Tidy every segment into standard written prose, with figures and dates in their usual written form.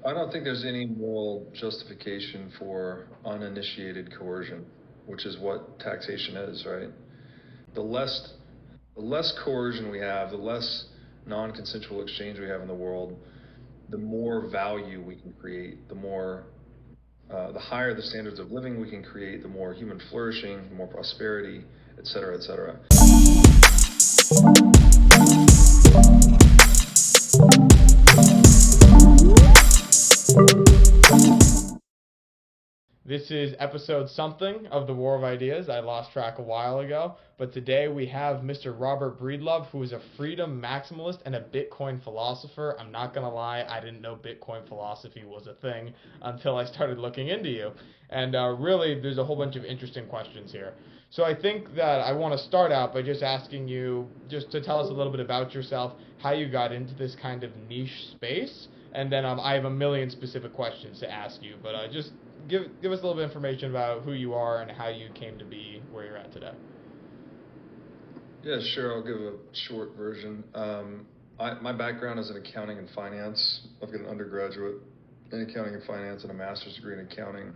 I don't think there's any moral justification for uninitiated coercion, which is what taxation is, right? The less the less coercion we have, the less non-consensual exchange we have in the world, the more value we can create, the higher the standards of living we can create, the more human flourishing, the more prosperity, et cetera, et cetera. This is episode something of the War of Ideas. I lost track a while ago, but today we have Mr. Robert Breedlove, who is a freedom maximalist and a Bitcoin philosopher. I'm not going to lie, I didn't know Bitcoin philosophy was a thing until I started looking into you. And really, there's a whole bunch of interesting questions here. So I think that I want to start out by just asking you just to tell us a little bit about yourself, how you got into this kind of niche space, and then I have a million specific questions to ask you, but just give us a little bit of information about who you are and how you came to be where you're at today. Yeah, sure. I'll give a short version. My background is in accounting and finance. I've got an undergraduate in accounting and finance and a master's degree in accounting.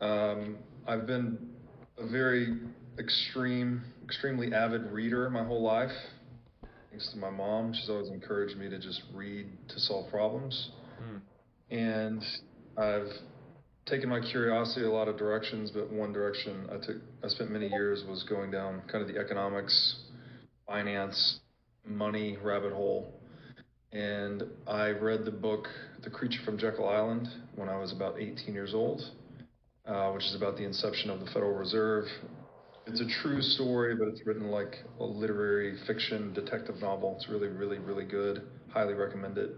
I've been a very extremely avid reader my whole life. Thanks to my mom, she's always encouraged me to just read to solve problems. And I've taken my curiosity a lot of directions, but one direction I spent many years was going down kind of the economics, finance, money rabbit hole. And I read the book The Creature from Jekyll Island when I was about 18 years old, which is about the inception of the Federal Reserve. It's a true story, but it's written like a literary fiction detective novel. It's really, really, really good. Highly recommend it.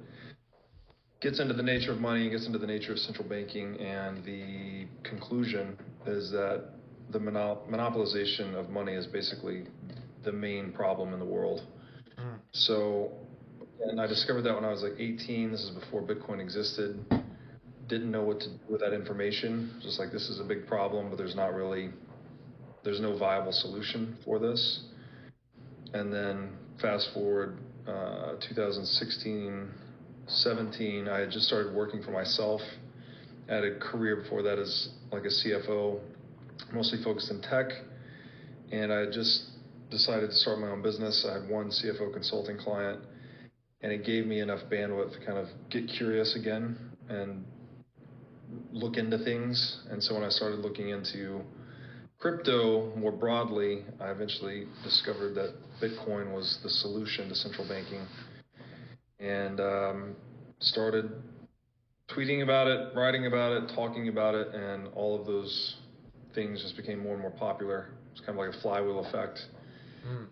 Gets into the nature of money, gets into the nature of central banking, and the conclusion is that the monopolization of money is basically the main problem in the world. So, and I discovered that when I was like 18. This is before Bitcoin existed. Didn't know what to do with that information. Just like, this is a big problem, but there's no viable solution for this. And then fast forward 2016, 17, I had just started working for myself. I had a career before that as like a CFO, mostly focused in tech. And I had just decided to start my own business. I had one CFO consulting client, and it gave me enough bandwidth to kind of get curious again and look into things. And so when I started looking into crypto more broadly, I eventually discovered that Bitcoin was the solution to central banking, and started tweeting about it, writing about it, talking about it, and all of those things just became more and more popular. It's kind of like a flywheel effect.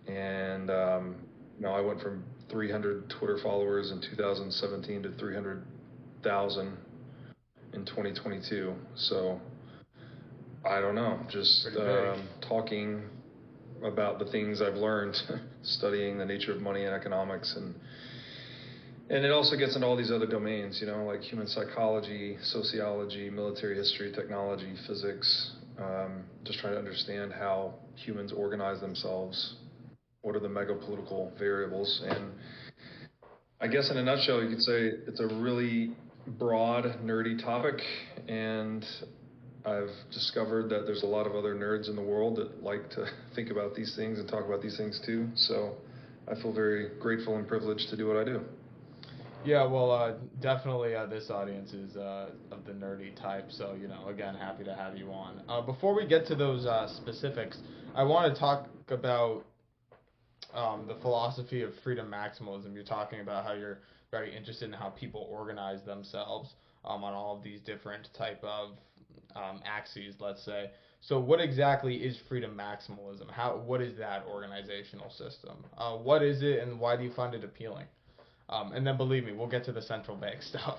And I went from 300 Twitter followers in 2017 to 300,000 in 2022. So I don't know, just talking about the things I've learned, studying the nature of money and economics, and it also gets into all these other domains, like human psychology, sociology, military history, technology, physics, just trying to understand how humans organize themselves, what are the mega-political variables. And I guess in a nutshell, you could say it's a really broad, nerdy topic, and I've discovered that there's a lot of other nerds in the world that like to think about these things and talk about these things too. So I feel very grateful and privileged to do what I do. Yeah, well, definitely this audience is of the nerdy type, so, again, happy to have you on. Before we get to those specifics, I want to talk about the philosophy of freedom maximalism. You're talking about how you're very interested in how people organize themselves on all of these different type of axes, let's say. So what exactly is freedom maximalism? What is that organizational system? What is it, and why do you find it appealing? And then, believe me, we'll get to the central bank stuff.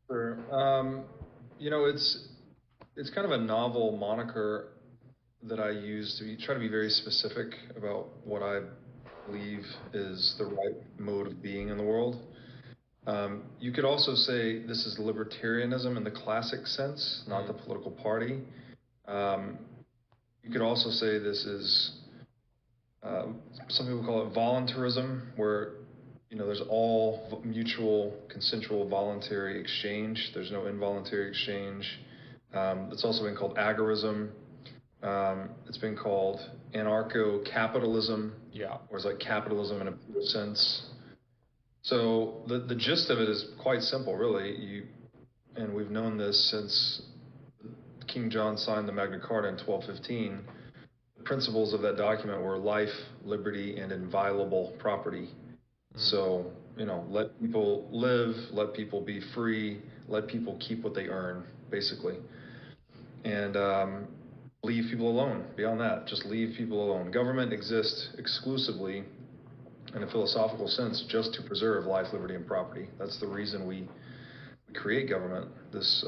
Sure. It's kind of a novel moniker that I use to try to be very specific about what I believe is the right mode of being in the world. You could also say this is libertarianism in the classic sense, not the political party. You could also say this is, some people call it voluntarism, where there's all mutual, consensual, voluntary exchange. There's no involuntary exchange. It's also been called agorism. It's been called anarcho-capitalism. Yeah. Or it's like capitalism in a pure sense. So the gist of it is quite simple, really. And we've known this since King John signed the Magna Carta in 1215. The principles of that document were life, liberty, and inviolable property. So, let people live, let people be free, let people keep what they earn, basically. And leave people alone. Beyond that, just leave people alone. Government exists exclusively, in a philosophical sense, just to preserve life, liberty, and property. That's the reason we create government, this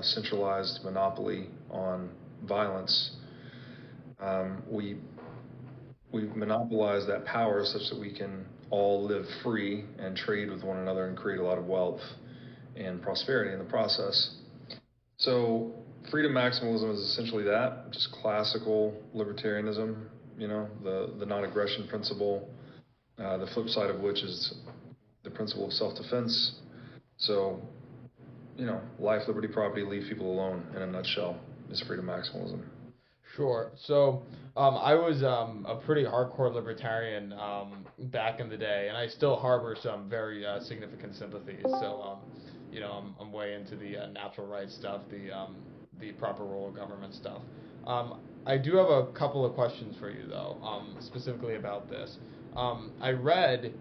centralized monopoly on violence. We monopolize that power such that we can all live free and trade with one another and create a lot of wealth and prosperity in the process. So freedom maximalism is essentially that, just classical libertarianism, the non-aggression principle, the flip side of which is the principle of self-defense. So, life, liberty, property, leave people alone, in a nutshell, is freedom maximalism. Sure. So I was a pretty hardcore libertarian back in the day, and I still harbor some very significant sympathies. So I'm way into the natural rights stuff, the proper role of government stuff. I do have a couple of questions for you though, specifically about this. I read.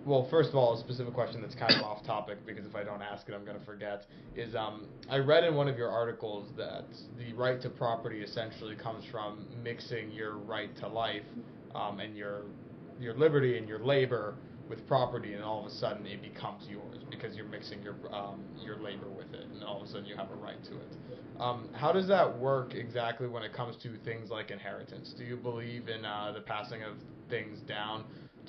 Well, first of all, a specific question that's kind of off topic, because if I don't ask it, I'm going to forget, is I read in one of your articles that the right to property essentially comes from mixing your right to life and your liberty and your labor with property, and all of a sudden it becomes yours because you're mixing your labor with it, and all of a sudden you have a right to it. How does that work exactly when it comes to things like inheritance? Do you believe in the passing of things down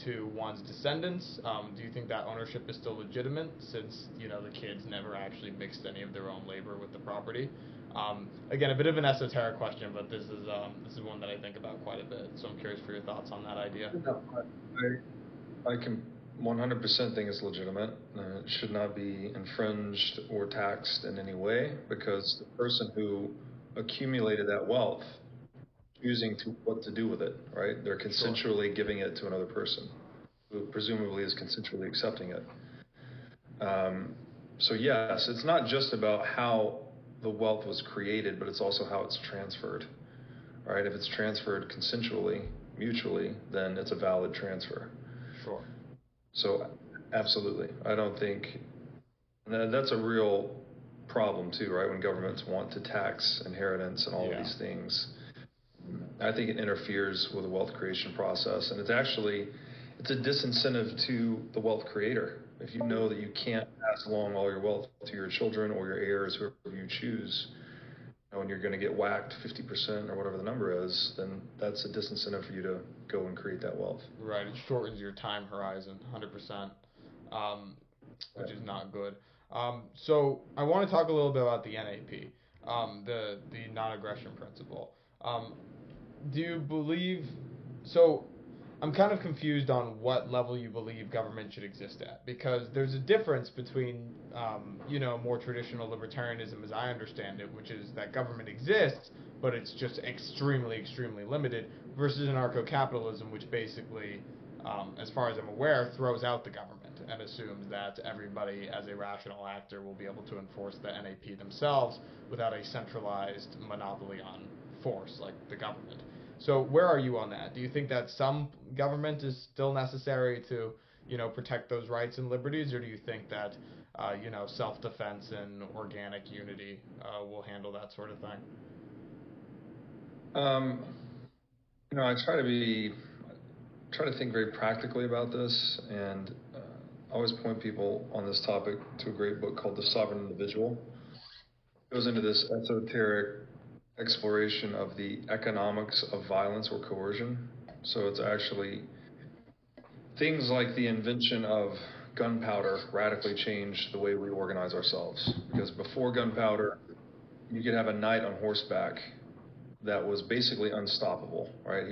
to one's descendants? Do you think that ownership is still legitimate, since the kids never actually mixed any of their own labor with the property? Again, a bit of an esoteric question, but this is one that I think about quite a bit. So I'm curious for your thoughts on that idea. No, I can 100% think it's legitimate. It should not be infringed or taxed in any way, because the person who accumulated that wealth choosing what to do with it, right? They're consensually giving it to another person, who presumably is consensually accepting it. So yes, it's not just about how the wealth was created, but it's also how it's transferred, right? If it's transferred consensually, mutually, then it's a valid transfer. Sure. So absolutely, I don't think that's a real problem too, right? When governments want to tax inheritance and all of these things. I think it interferes with the wealth creation process, and it's a disincentive to the wealth creator. If you know that you can't pass along all your wealth to your children or your heirs, whoever you choose, and you're going to get whacked 50% or whatever the number is, then that's a disincentive for you to go and create that wealth. Right. It shortens your time horizon 100%, which is not good. So I want to talk a little bit about the NAP, the non-aggression principle. Do you believe, so I'm kind of confused on what level you believe government should exist at, because there's a difference between, more traditional libertarianism as I understand it, which is that government exists, but it's just extremely, extremely limited, versus anarcho-capitalism, which basically, as far as I'm aware, throws out the government and assumes that everybody, as a rational actor, will be able to enforce the NAP themselves without a centralized monopoly on force like the government. So where are you on that? Do you think that some government is still necessary to, protect those rights and liberties, or do you think that, self-defense and organic unity will handle that sort of thing? I try to think very practically about this, and I always point people on this topic to a great book called The Sovereign Individual. It goes into this esoteric exploration of the economics of violence or coercion. So it's actually things like the invention of gunpowder radically changed the way we organize ourselves. Because before gunpowder, you could have a knight on horseback that was basically unstoppable, right?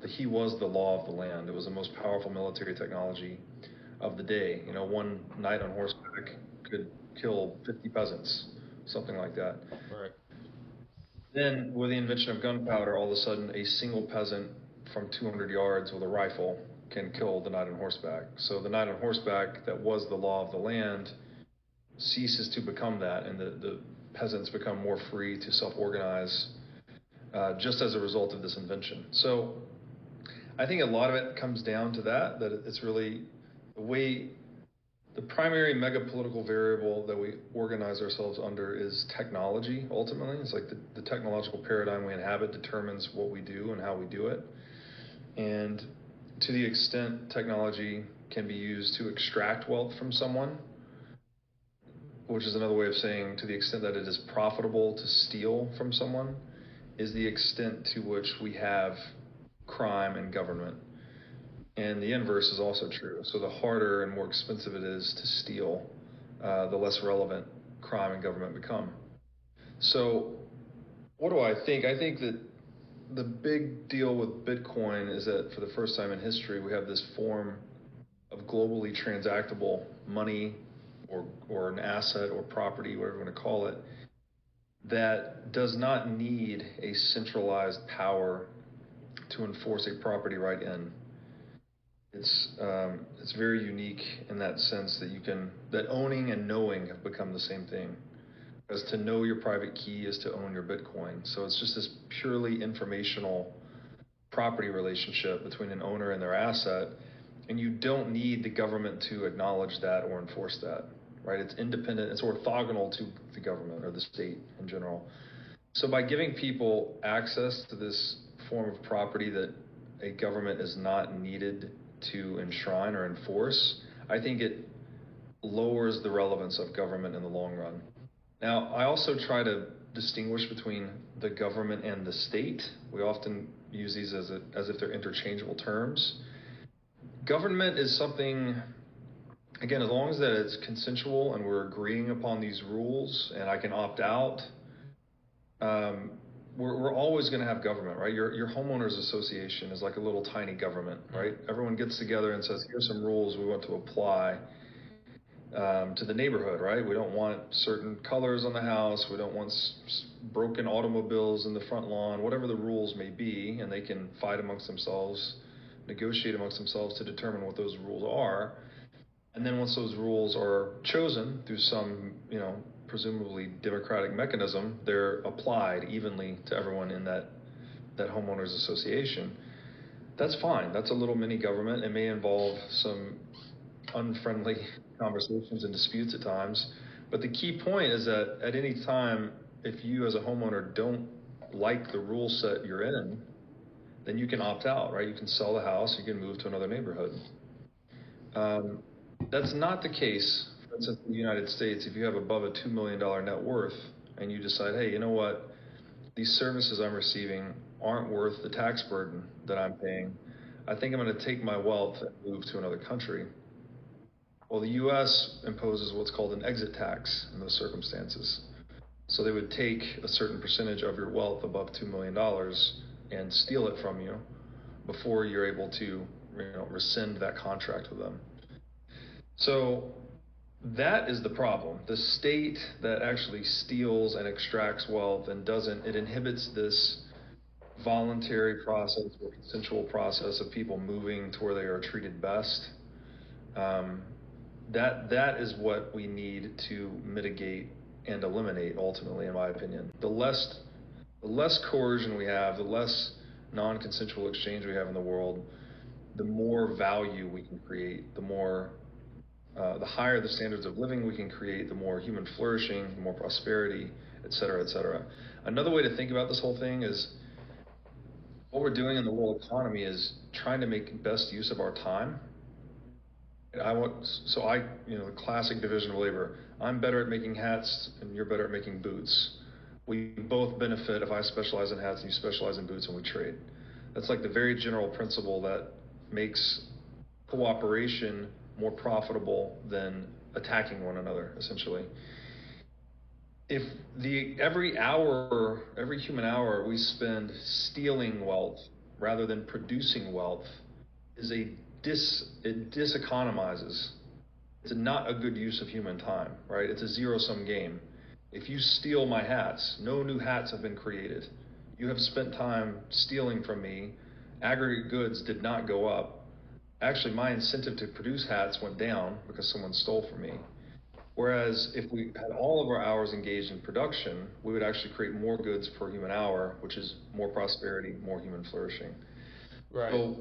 He was the law of the land. It was the most powerful military technology of the day. You know, one knight on horseback could kill 50 peasants, something like that. Right. Then, with the invention of gunpowder, all of a sudden, a single peasant from 200 yards with a rifle can kill the knight on horseback. So the knight on horseback, that was the law of the land, ceases to become that, and the peasants become more free to self-organize just as a result of this invention. So I think a lot of it comes down to that it's really the way. The primary mega political variable that we organize ourselves under is technology, ultimately. It's like the technological paradigm we inhabit determines what we do and how we do it. And to the extent technology can be used to extract wealth from someone, which is another way of saying to the extent that it is profitable to steal from someone, is the extent to which we have crime and government. And the inverse is also true. So the harder and more expensive it is to steal, the less relevant crime and government become. So what do I think? I think that the big deal with Bitcoin is that for the first time in history, we have this form of globally transactable money or an asset or property, whatever you want to call it, that does not need a centralized power to enforce a property right in. It's very unique in that sense that owning and knowing have become the same thing. Because to know your private key is to own your Bitcoin. So it's just this purely informational property relationship between an owner and their asset, and you don't need the government to acknowledge that or enforce that, right? It's independent, it's orthogonal to the government or the state in general. So by giving people access to this form of property that a government is not needed to enshrine or enforce, I think it lowers the relevance of government in the long run. Now, I also try to distinguish between the government and the state. We often use these as if they're interchangeable terms. Government is something, again, as long as that it's consensual and we're agreeing upon these rules and I can opt out, we're always going to have government, right? Your homeowners association is like a little tiny government, right? Everyone gets together and says, here's some rules we want to apply to the neighborhood, right? We don't want certain colors on the house. We don't want broken automobiles in the front lawn, whatever the rules may be, and they can fight amongst themselves, negotiate amongst themselves to determine what those rules are. And then once those rules are chosen through some, presumably democratic mechanism, they're applied evenly to everyone in that homeowners association. That's fine. That's a little mini government. It may involve some unfriendly conversations and disputes at times. But the key point is that at any time, if you as a homeowner don't like the rule set you're in, then you can opt out, right? You can sell the house, you can move to another neighborhood. That's not the case, for instance, in the United States. If you have above a $2 million net worth and you decide, hey, you know what? These services I'm receiving aren't worth the tax burden that I'm paying. I think I'm going to take my wealth and move to another country. Well, the U.S. imposes what's called an exit tax in those circumstances. So they would take a certain percentage of your wealth above $2 million and steal it from you before you're able to rescind that contract with them. So that is the problem. The state that actually steals and extracts wealth and it inhibits this voluntary process or consensual process of people moving to where they are treated best. That is what we need to mitigate and eliminate, ultimately, in my opinion. The less coercion we have, the less non-consensual exchange we have in the world, the more value we can create, the higher the standards of living we can create, the more human flourishing, the more prosperity, et cetera, et cetera. Another way to think about this whole thing is what we're doing in the world economy is trying to make best use of our time. The classic division of labor. I'm better at making hats and you're better at making boots. We both benefit if I specialize in hats and you specialize in boots and we trade. That's like the very general principle that makes cooperation more profitable than attacking one another, essentially. If every human hour we spend stealing wealth rather than producing wealth is a it diseconomizes. It's not a good use of human time, right? It's a zero-sum game. If you steal my hats, no new hats have been created. You have spent time stealing from me. Aggregate goods did not go up. Actually, my incentive to produce hats went down because someone stole from me. Whereas if we had all of our hours engaged in production, we would actually create more goods per human hour, which is more prosperity, more human flourishing. Right. So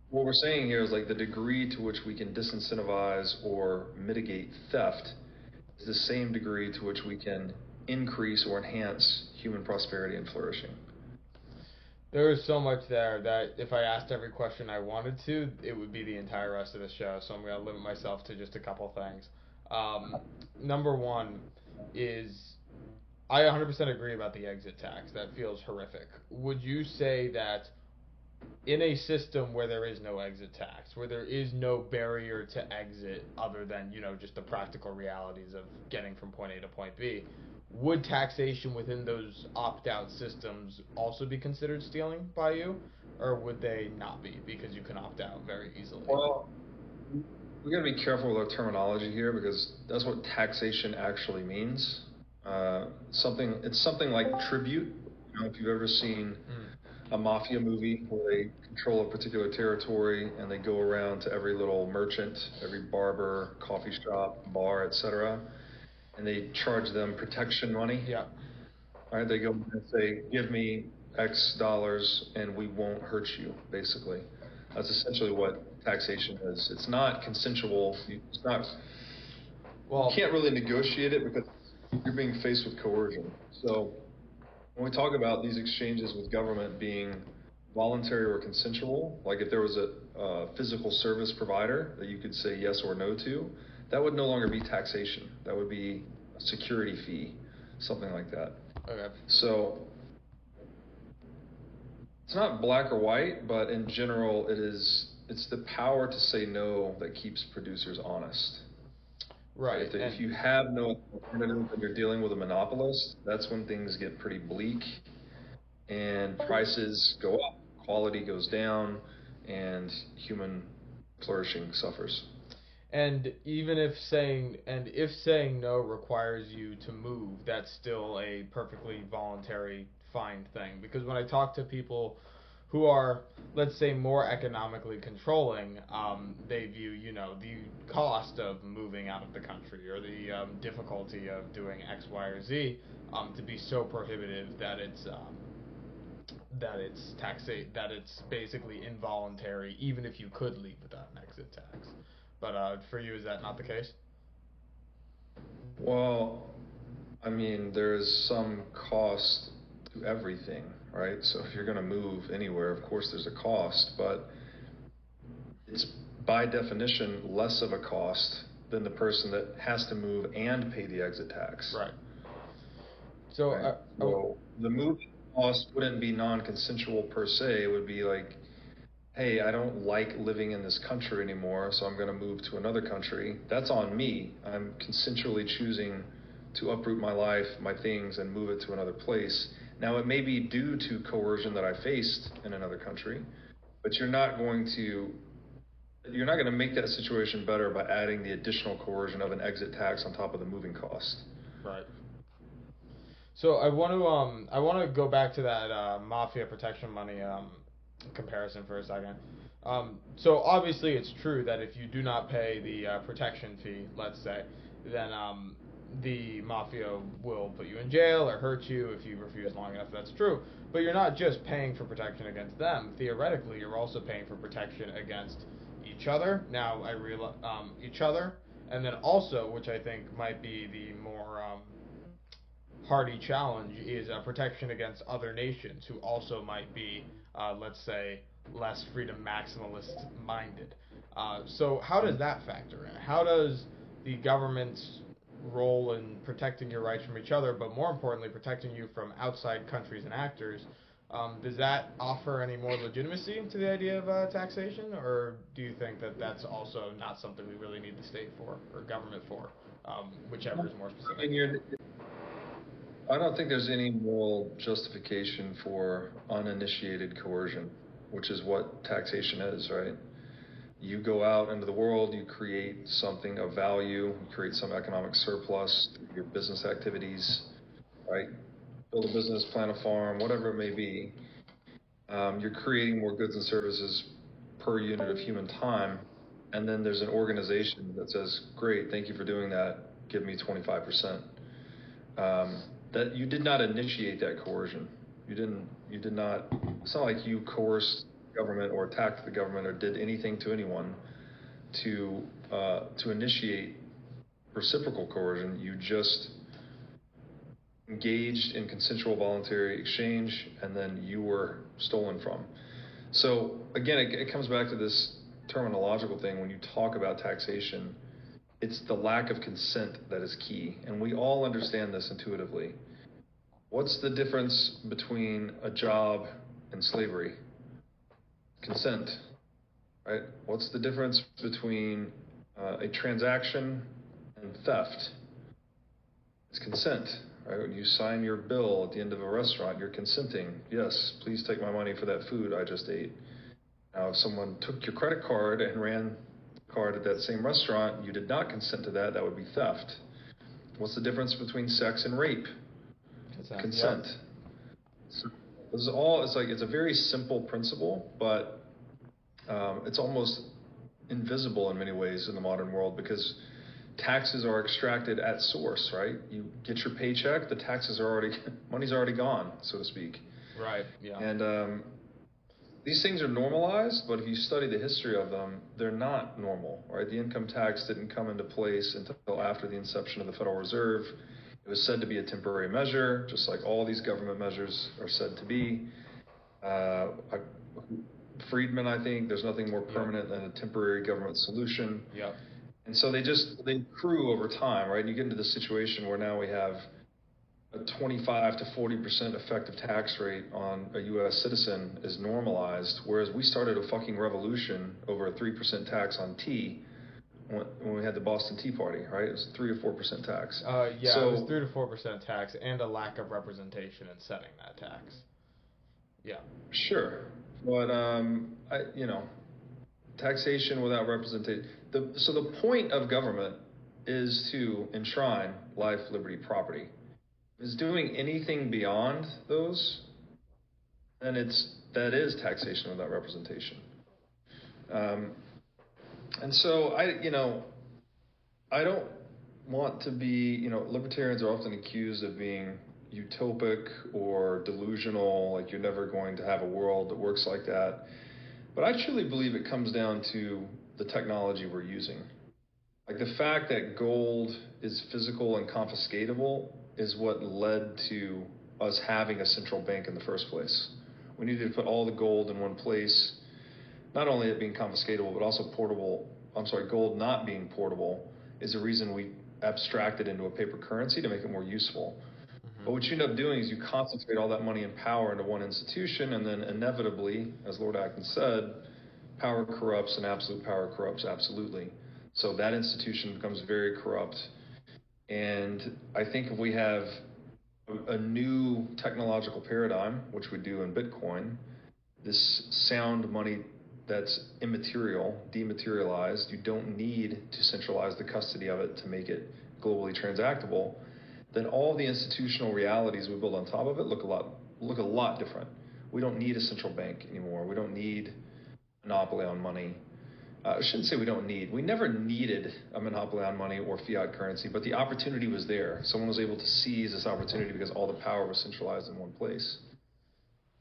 what we're saying here is like the degree to which we can disincentivize or mitigate theft is the same degree to which we can increase or enhance human prosperity and flourishing. There is so much there that if I asked every question I wanted to, it would be the entire rest of the show. So I'm going to limit myself to just a couple things. Number one is I 100% agree about the exit tax. That feels horrific. Would you say that in a system where there is no exit tax, where there is no barrier to exit other than, just the practical realities of getting from point A to point B, would taxation within those opt-out systems also be considered stealing by you, or would they not be because you can opt out very easily? Well, we got to be careful with our terminology here because that's what taxation actually means. It's something like tribute. If you've ever seen a mafia movie where they control a particular territory and they go around to every little merchant, every barber, coffee shop, bar, etc., and they charge them protection money. Yeah. Right? They go and say, "Give me X dollars and we won't hurt you." Basically, that's essentially what taxation is. It's not consensual. It's not. Well, you can't really negotiate it because you're being faced with coercion. So when we talk about these exchanges with government being voluntary or consensual, like if there was a physical service provider that you could say yes or no to, that would no longer be taxation. That would be a security fee, something like that. Okay. So it's not black or white, but in general, it's the power to say no that keeps producers honest. Right. If you have no alternative and you're dealing with a monopolist, that's when things get pretty bleak and prices go up, quality goes down, and human flourishing suffers. And if saying no requires you to move, that's still a perfectly voluntary, fine thing. Because when I talk to people who are, let's say, more economically controlling, they view, the cost of moving out of the country or the difficulty of doing X, Y, or Z to be so prohibitive that it's basically involuntary, even if you could leave without an exit tax. But for you, is that not the case? Well, I mean, there's some cost to everything, right? So if you're going to move anywhere, of course there's a cost, but it's by definition less of a cost than the person that has to move and pay the exit tax. Right. So, right? So the moving cost wouldn't be non-consensual per se. It would be like, hey, I don't like living in this country anymore, so I'm going to move to another country. That's on me. I'm consensually choosing to uproot my life, my things, and move it to another place. Now, it may be due to coercion that I faced in another country, but you're not going to make that situation better by adding the additional coercion of an exit tax on top of the moving cost. Right. So I want to go back to that mafia protection money comparison for a second. So obviously it's true that if you do not pay the protection fee, let's say, then the mafia will put you in jail or hurt you if you refuse long enough. That's true. But you're not just paying for protection against them. Theoretically, you're also paying for protection against each other. Now I realize each other, and then also, which I think might be the more hardy challenge, is protection against other nations who also might be, let's say, less freedom maximalist minded. So how does that factor in? How does the government's role in protecting your rights from each other, but more importantly, protecting you from outside countries and actors, does that offer any more legitimacy to the idea of taxation, or do you think that that's also not something we really need the state for or government for, whichever is more specific? I don't think there's any moral justification for uninitiated coercion, which is what taxation is, right? You go out into the world, you create something of value, you create some economic surplus through your business activities, right? Build a business, plant a farm, whatever it may be. You're creating more goods and services per unit of human time. And then there's an organization that says, great, thank you for doing that, give me 25%. That you did not initiate that coercion. You did not, it's not like you coerced the government or attacked the government or did anything to anyone to initiate reciprocal coercion. You just engaged in consensual voluntary exchange, and then you were stolen from. So again, it comes back to this terminological thing. When you talk about taxation, it's the lack of consent that is key, and we all understand this intuitively. What's the difference between a job and slavery? Consent, right? What's the difference between a transaction and theft? It's consent, right? When you sign your bill at the end of a restaurant, you're consenting. Yes, please take my money for that food I just ate. Now, if someone took your credit card and ran the card at that same restaurant, you did not consent to that, that would be theft. What's the difference between sex and rape? Consent. Yep. So this is all, it's a very simple principle, but it's almost invisible in many ways in the modern world because taxes are extracted at source, right? You get your paycheck, the taxes are already, money's already gone, so to speak. Right, yeah. And these things are normalized, but if you study the history of them, they're not normal, right? The income tax didn't come into place until after the inception of the Federal Reserve. It was said to be a temporary measure, just like all these government measures are said to be. Friedman, I think, there's nothing more permanent than a temporary government solution. Yep. And so they accrue over time, right? And you get into this situation where now we have a 25 to 40% effective tax rate on a U.S. citizen is normalized, whereas we started a fucking revolution over a 3% tax on tea when we had the Boston Tea Party, right? It was 3 or 4% tax. Yeah, so, it was 3 to 4% tax and a lack of representation in setting that tax. Yeah. Sure, but taxation without representation. So the point of government is to enshrine life, liberty, property. If it's doing anything beyond those, then that is taxation without representation. And so I don't want to be, libertarians are often accused of being utopic or delusional, like you're never going to have a world that works like that. But I truly believe it comes down to the technology we're using. Like the fact that gold is physical and confiscatable is what led to us having a central bank in the first place. We needed to put all the gold in one place, not only it being confiscatable, but also gold not being portable is the reason we abstracted into a paper currency to make it more useful. But what you end up doing is you concentrate all that money and power into one institution, and then inevitably, as Lord Acton said, power corrupts and absolute power corrupts absolutely. So that institution becomes very corrupt. And I think if we have a new technological paradigm, which we do in Bitcoin, this sound money that's immaterial, dematerialized, you don't need to centralize the custody of it to make it globally transactable, then all the institutional realities we build on top of it look a lot different. We don't need a central bank anymore. We don't need monopoly on money. I shouldn't say we never needed a monopoly on money or fiat currency, but the opportunity was there. Someone was able to seize this opportunity because all the power was centralized in one place.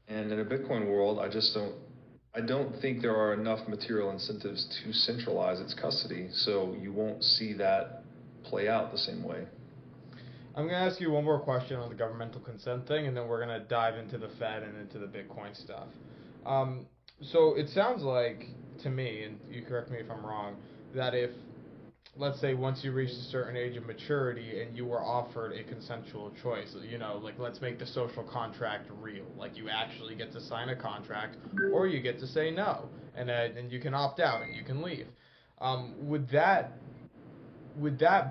And in a Bitcoin world, I don't think there are enough material incentives to centralize its custody, so you won't see that play out the same way. I'm going to ask you one more question on the governmental consent thing, and then we're going to dive into the Fed and into the Bitcoin stuff. So it sounds like, to me, and you correct me if I'm wrong, that if, let's say, once you reach a certain age of maturity and you were offered a consensual choice, like let's make the social contract real, like you actually get to sign a contract, or you get to say no, and you can opt out and you can leave. Would that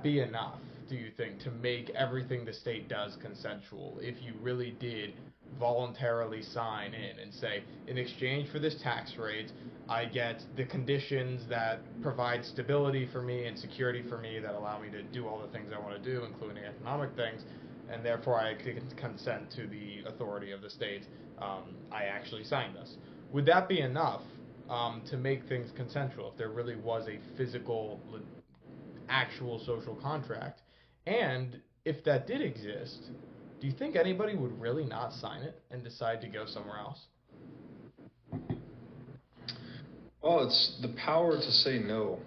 be enough, do you think, to make everything the state does consensual if you really did voluntarily sign in and say, in exchange for this tax rate, I get the conditions that provide stability for me and security for me that allow me to do all the things I want to do, including economic things, and therefore I can consent to the authority of the state. I actually signed this. Would that be enough to make things consensual if there really was a physical, actual social contract? And if that did exist, do you think anybody would really not sign it and decide to go somewhere else? Well, it's the power to say no.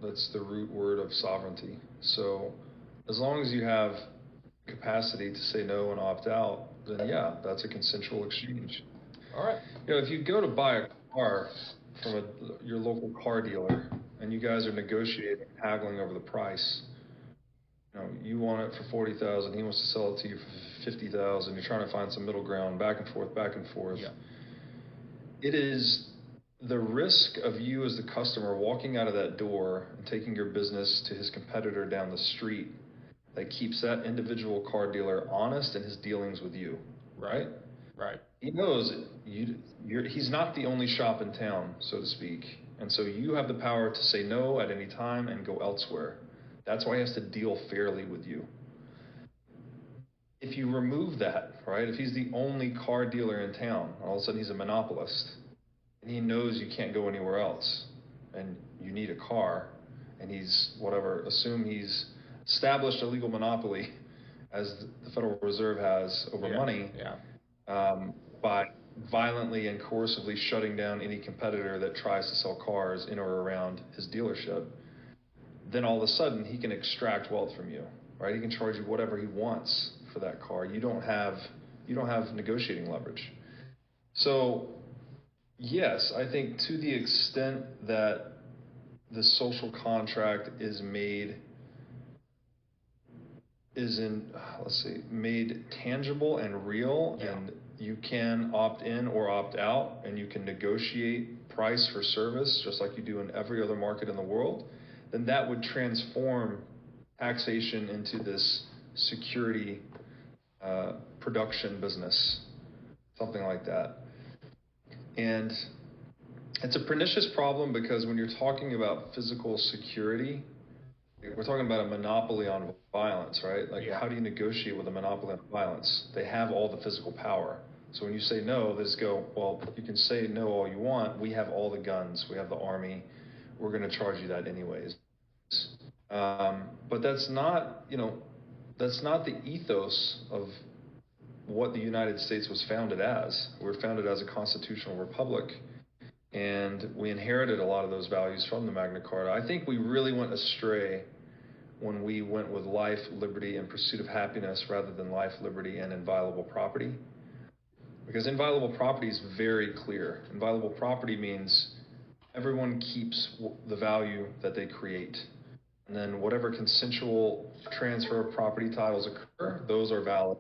That's the root word of sovereignty. So as long as you have capacity to say no and opt out, then yeah, that's a consensual exchange. All right. If you go to buy a car from your local car dealer and you guys are negotiating, haggling over the price, you want it for 40,000, he wants to sell it to you for 50,000. You're trying to find some middle ground, back and forth, back and forth. Yeah. It is the risk of you as the customer walking out of that door and taking your business to his competitor down the street that keeps that individual car dealer honest in his dealings with you, right? Right. He knows he's not the only shop in town, so to speak. And so you have the power to say no at any time and go elsewhere. That's why he has to deal fairly with you. If you remove that, right, if he's the only car dealer in town, all of a sudden he's a monopolist, and he knows you can't go anywhere else, and you need a car, and assume he's established a legal monopoly, as the Federal Reserve has over money, by violently and coercively shutting down any competitor that tries to sell cars in or around his dealership. Then all of a sudden he can extract wealth from you, right? He can charge you whatever he wants for that car. You don't have negotiating leverage. So yes, I think to the extent that the social contract is made tangible and real, and you can opt in or opt out, and you can negotiate price for service just like you do in every other market in the world, then that would transform taxation into this security production business, something like that. And it's a pernicious problem because when you're talking about physical security, we're talking about a monopoly on violence, right? How do you negotiate with a monopoly on violence? They have all the physical power. So when you say no, they just go, well, you can say no all you want. We have all the guns. We have the army. We're going to charge you that anyways. But that's not the ethos of what the United States was founded as. We were founded as a constitutional republic, and we inherited a lot of those values from the Magna Carta. I think we really went astray when we went with life, liberty, and pursuit of happiness rather than life, liberty, and inviolable property. Because inviolable property is very clear. Inviolable property means everyone keeps the value that they create. And then whatever consensual transfer of property titles occur, those are valid.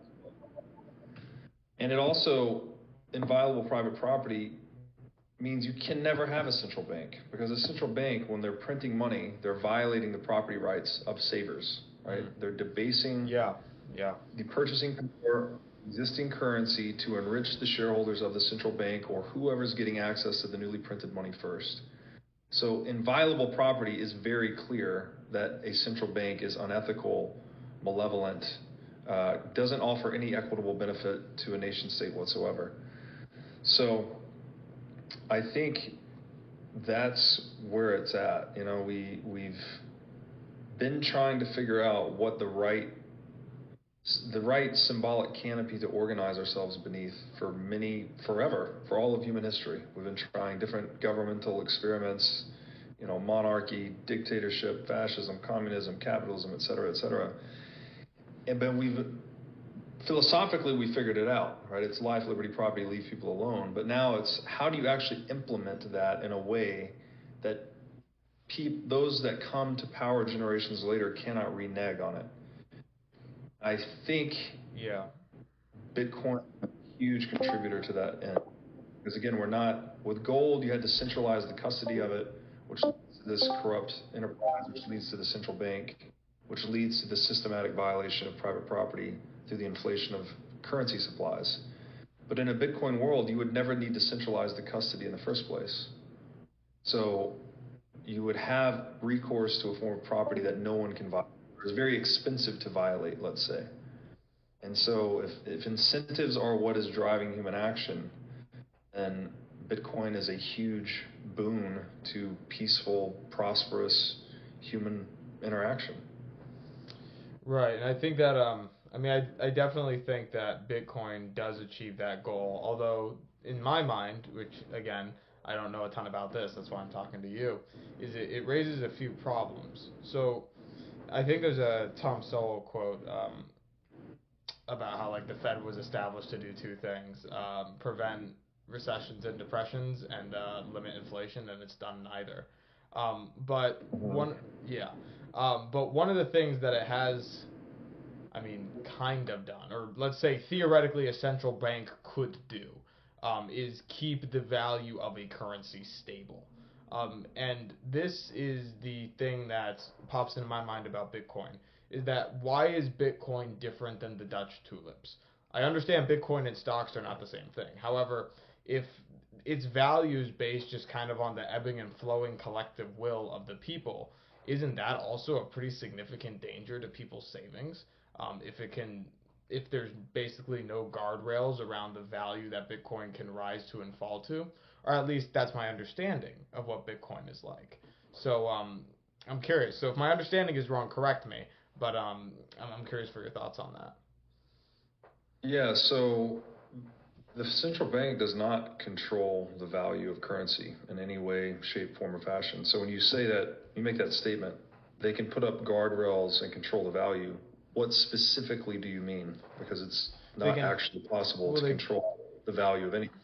And it also, inviolable private property means you can never have a central bank, because a central bank, when they're printing money, they're violating the property rights of savers, right? They're debasing the purchasing power of existing currency to enrich the shareholders of the central bank or whoever's getting access to the newly printed money first. So inviolable property is very clear that a central bank is unethical, malevolent, doesn't offer any equitable benefit to a nation state whatsoever. So I think that's where it's at. We've been trying to figure out what the right symbolic canopy to organize ourselves beneath forever, for all of human history. We've been trying different governmental experiments, monarchy, dictatorship, fascism, communism, capitalism, et cetera, et cetera. But philosophically, we figured it out, right? It's life, liberty, property, leave people alone. But now it's how do you actually implement that in a way that those that come to power generations later cannot renege on it? I think Bitcoin is a huge contributor to that end. Because again, with gold, you had to centralize the custody of it, which leads to this corrupt enterprise, which leads to the central bank, which leads to the systematic violation of private property through the inflation of currency supplies. But in a Bitcoin world, you would never need to centralize the custody in the first place. So you would have recourse to a form of property that no one can violate. It's very expensive to violate, let's say. And so if incentives are what is driving human action, then Bitcoin is a huge boon to peaceful, prosperous human interaction. Right, and I think that I definitely think that Bitcoin does achieve that goal. Although in my mind, which again I don't know a ton about this, that's why I'm talking to you, is it raises a few problems. So I think there's a Tom Sowell quote about how like the Fed was established to do two things: prevent recessions and depressions, and limit inflation, and it's done neither. But one, yeah, but one of the things that it has, I mean, kind of done, or let's say theoretically a central bank could do, is keep the value of a currency stable. And this is the thing that pops into my mind about Bitcoin, is that why is Bitcoin different than the Dutch tulips? I understand Bitcoin and stocks are not the same thing. However, if its value is based just kind of on the ebbing and flowing collective will of the people, isn't that also a pretty significant danger to people's savings? If there's basically no guardrails around the value that Bitcoin can rise to and fall to, or at least that's my understanding of what Bitcoin is like. So I'm curious. So if my understanding is wrong, correct me. But I'm curious for your thoughts on that. Yeah, so the central bank does not control the value of currency in any way, shape, form, or fashion. So when you say that, you make that statement, they can put up guardrails and control the value. What specifically do you mean? Because it's not actually possible to control the value of anything.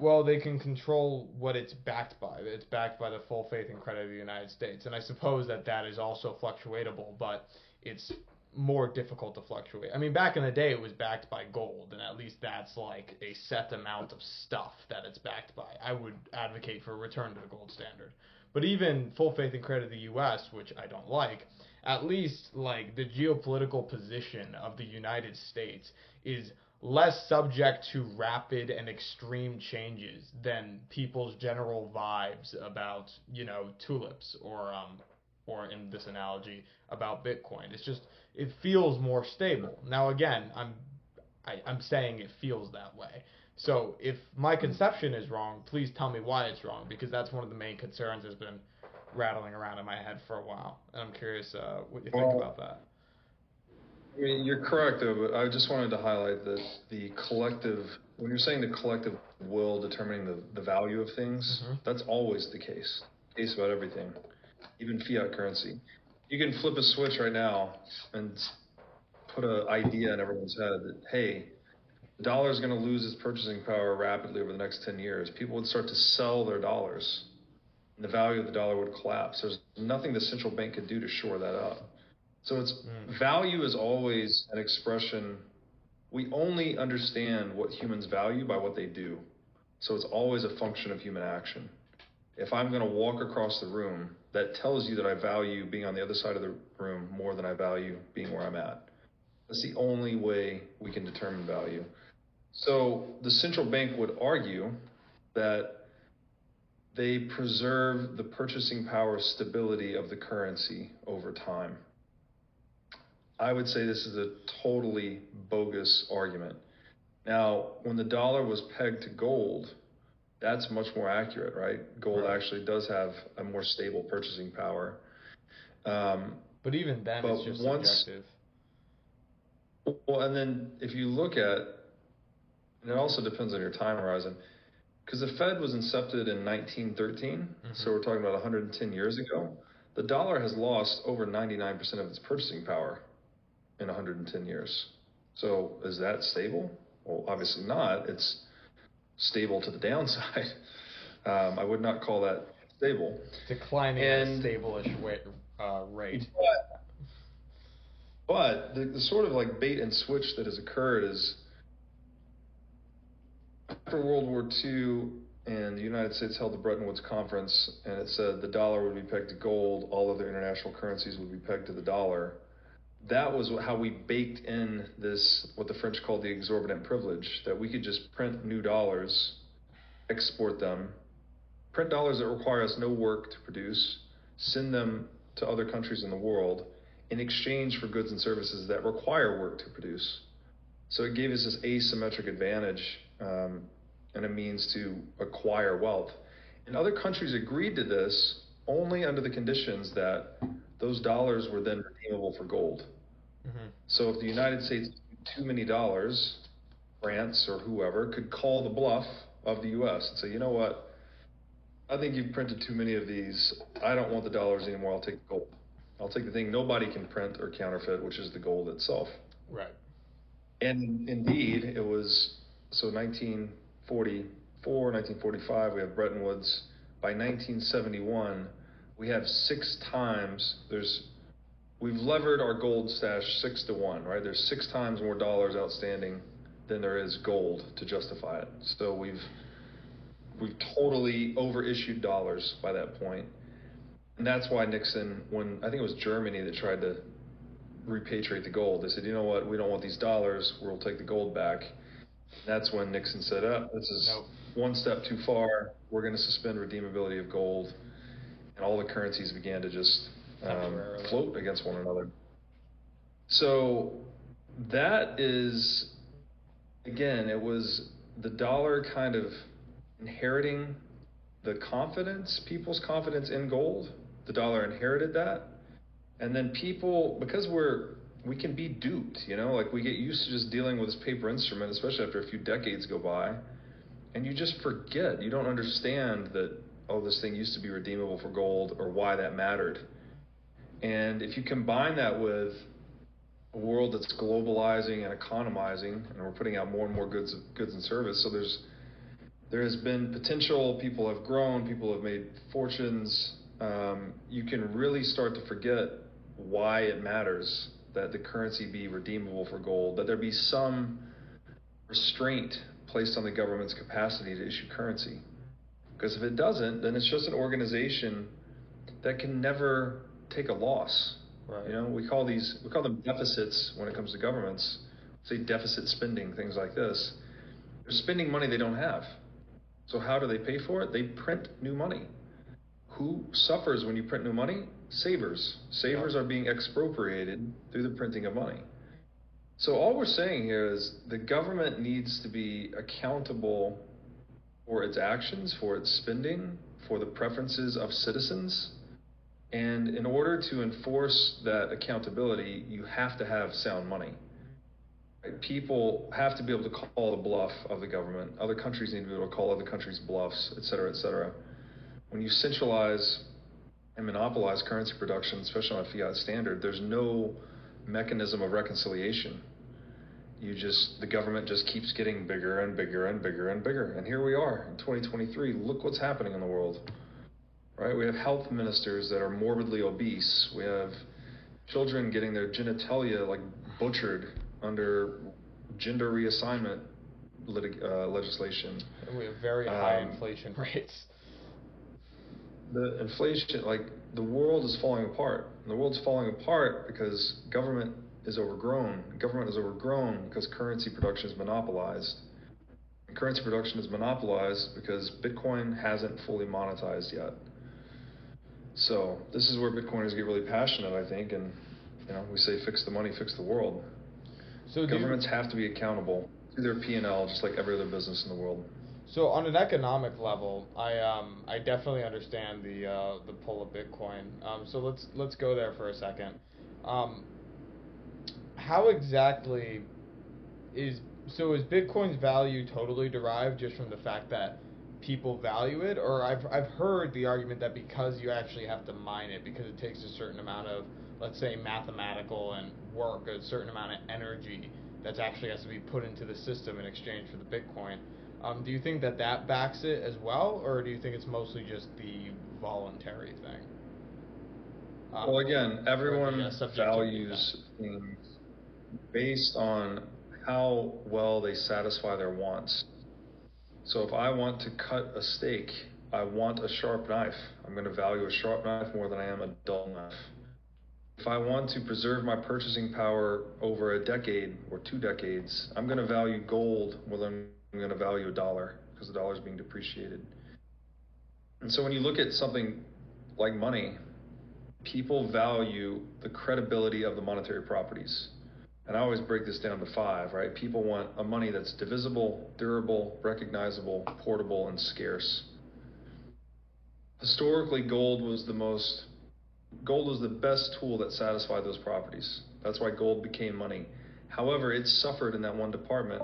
Well, they can control what it's backed by. It's backed by the full faith and credit of the United States. And I suppose that is also fluctuatable, but it's more difficult to fluctuate. I mean, back in the day, it was backed by gold, and at least that's like a set amount of stuff that it's backed by. I would advocate for a return to the gold standard. But even full faith and credit of the U.S., which I don't like, at least like the geopolitical position of the United States is less subject to rapid and extreme changes than people's general vibes about, tulips, or in this analogy about Bitcoin. It feels more stable. Now again, I'm saying it feels that way. So if my conception is wrong, please tell me why it's wrong, because that's one of the main concerns that's been rattling around in my head for a while, and I'm curious what you think about that. I mean, you're correct, though, but I just wanted to highlight that the collective, when you're saying the collective will determining the value of things, that's always the case. Case about everything, even fiat currency. You can flip a switch right now and put an idea in everyone's head that, hey, the dollar is going to lose its purchasing power rapidly over the next 10 years. People would start to sell their dollars, and the value of the dollar would collapse. There's nothing the central bank could do to shore that up. So value is always an expression. We only understand what humans value by what they do. So it's always a function of human action. If I'm going to walk across the room, that tells you that I value being on the other side of the room more than I value being where I'm at. That's the only way we can determine value. So the central bank would argue that they preserve the purchasing power stability of the currency over time. I would say this is a totally bogus argument. Now, when the dollar was pegged to gold, that's much more accurate, right? Gold actually does have a more stable purchasing power. But even then, it's just subjective. Well, and then if you look at, and it also depends on your time horizon, because the Fed was incepted in 1913, so we're talking about 110 years ago. The dollar has lost over 99% of its purchasing power in 110 years. So is that stable? Well, obviously not. It's stable to the downside. I would not call that stable. Declining at a stable-ish rate. But the sort of like bait and switch that has occurred is after World War II and the United States held the Bretton Woods conference, and it said the dollar would be pegged to gold, all other international currencies would be pegged to the dollar. that was how we baked in this, what the French called the exorbitant privilege, that we could just print new dollars, export them, print dollars that require us no work to produce, send them to other countries in the world in exchange for goods and services that require work to produce. So it gave us this asymmetric advantage and a means to acquire wealth. And other countries agreed to this only under the conditions that those dollars were then redeemable for gold. Mm-hmm. So if the United States had too many dollars, France or whoever could call the bluff of the U.S. and say, you know what, I think you've printed too many of these. I don't want the dollars anymore. I'll take the gold. I'll take the thing nobody can print or counterfeit, which is the gold itself. Right. And indeed, it was, so 1944, 1945, we have Bretton Woods. By 1971, we have 6 times, we've levered our gold stash 6 to 1, right? There's 6 times more dollars outstanding than there is gold to justify it. So we've totally overissued dollars by that point. And that's why Nixon, when I think it was Germany that tried to repatriate the gold, they said, you know what, we don't want these dollars, we'll take the gold back. And that's when Nixon said, this is one step too far, we're going to suspend redeemability of gold. And all the currencies began to just float against one another. So that is, again, it was the dollar kind of inheriting the confidence, people's confidence in gold. The dollar inherited that. And then people, because we can be duped, like we get used to just dealing with this paper instrument, especially after a few decades go by, and you just forget, you don't understand that, this thing used to be redeemable for gold, or why that mattered. And if you combine that with a world that's globalizing and economizing, and we're putting out more and more goods and service, so there has been potential, people have grown, people have made fortunes, you can really start to forget why it matters that the currency be redeemable for gold, that there be some restraint placed on the government's capacity to issue currency. Because if it doesn't, then it's just an organization that can never take a loss. Right. We call them deficits when it comes to governments. Say deficit spending, things like this. They're spending money they don't have. So how do they pay for it? They print new money. Who suffers when you print new money? Savers. Savers are being expropriated through the printing of money. So all we're saying here is the government needs to be accountable for its actions, for its spending, for the preferences of citizens. And in order to enforce that accountability, you have to have sound money. Right? People have to be able to call the bluff of the government. Other countries need to be able to call other countries' bluffs, et cetera, et cetera. When you centralize and monopolize currency production, especially on a fiat standard, there's no mechanism of reconciliation. The government just keeps getting bigger and bigger and bigger and bigger. And here we are in 2023. Look what's happening in the world, right? We have health ministers that are morbidly obese. We have children getting their genitalia butchered under gender reassignment legislation. And we have very high inflation rates. The inflation, the world is falling apart. And the world's falling apart because government is overgrown. Government is overgrown because currency production is monopolized. And currency production is monopolized because Bitcoin hasn't fully monetized yet. So this is where Bitcoiners get really passionate, I think, and we say fix the money, fix the world. So governments have to be accountable to their P&L just like every other business in the world. So on an economic level, I definitely understand the pull of Bitcoin. So let's go there for a second. How exactly is Bitcoin's value totally derived just from the fact that people value it? Or I've heard the argument that because you actually have to mine it, because it takes a certain amount of, let's say, mathematical and work, a certain amount of energy that actually has to be put into the system in exchange for the Bitcoin. Do you think that backs it as well, or do you think it's mostly just the voluntary thing? Well, again, everyone values things based on how well they satisfy their wants. So if I want to cut a steak, I want a sharp knife. I'm going to value a sharp knife more than I am a dull knife. If I want to preserve my purchasing power over a decade or 2 decades, I'm going to value gold more than I'm going to value a dollar, because the dollar is being depreciated. And so when you look at something like money, people value the credibility of the monetary properties. And I always break this down to 5, right? People want a money that's divisible, durable, recognizable, portable, and scarce. Historically, gold was the best tool that satisfied those properties. That's why gold became money. However, it suffered in that one department.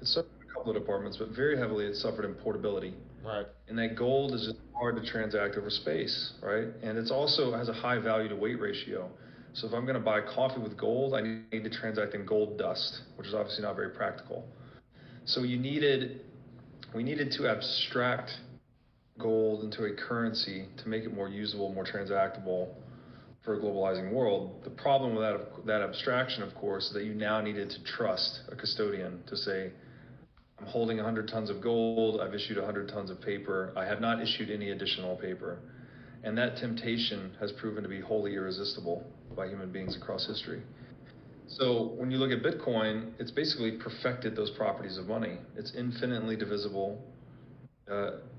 It suffered in a couple of departments, but very heavily it suffered in portability. Right. And that gold is just hard to transact over space, right? And it's also has a high value to weight ratio. So if I'm going to buy coffee with gold, I need to transact in gold dust, which is obviously not very practical. So we needed to abstract gold into a currency to make it more usable, more transactable for a globalizing world. The problem with that abstraction, of course, is that you now needed to trust a custodian to say, I'm holding 100 tons of gold, I've issued 100 tons of paper, I have not issued any additional paper. And that temptation has proven to be wholly irresistible by human beings across history. So when you look at Bitcoin, it's basically perfected those properties of money. It's infinitely divisible.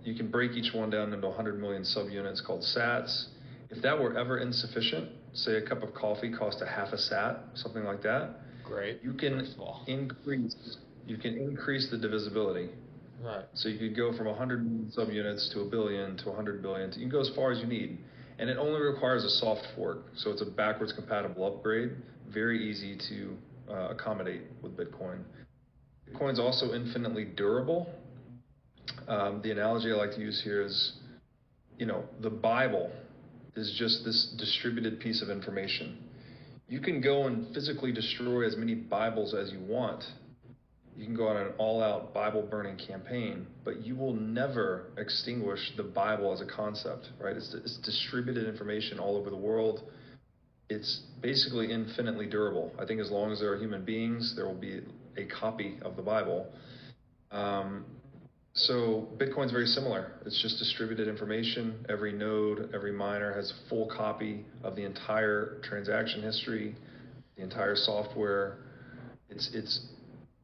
You can break each one down into 100 million subunits called sats. If that were ever insufficient, say a cup of coffee cost a half a sat, something like that. Great. You can increase the divisibility. Right. So you could go from 100 million subunits to a billion to 100 billion. You can go as far as you need. And it only requires a soft fork. So it's a backwards compatible upgrade. Very easy to accommodate with Bitcoin. Bitcoin's also infinitely durable. The analogy I like to use here is, the Bible is just this distributed piece of information. You can go and physically destroy as many Bibles as you want. You can go on an all-out Bible burning campaign, but you will never extinguish the Bible as a concept, right? It's distributed information all over the world. It's basically infinitely durable. I think as long as there are human beings, there will be a copy of the Bible. So Bitcoin's very similar. It's just distributed information. Every node, every miner has a full copy of the entire transaction history, the entire software. It's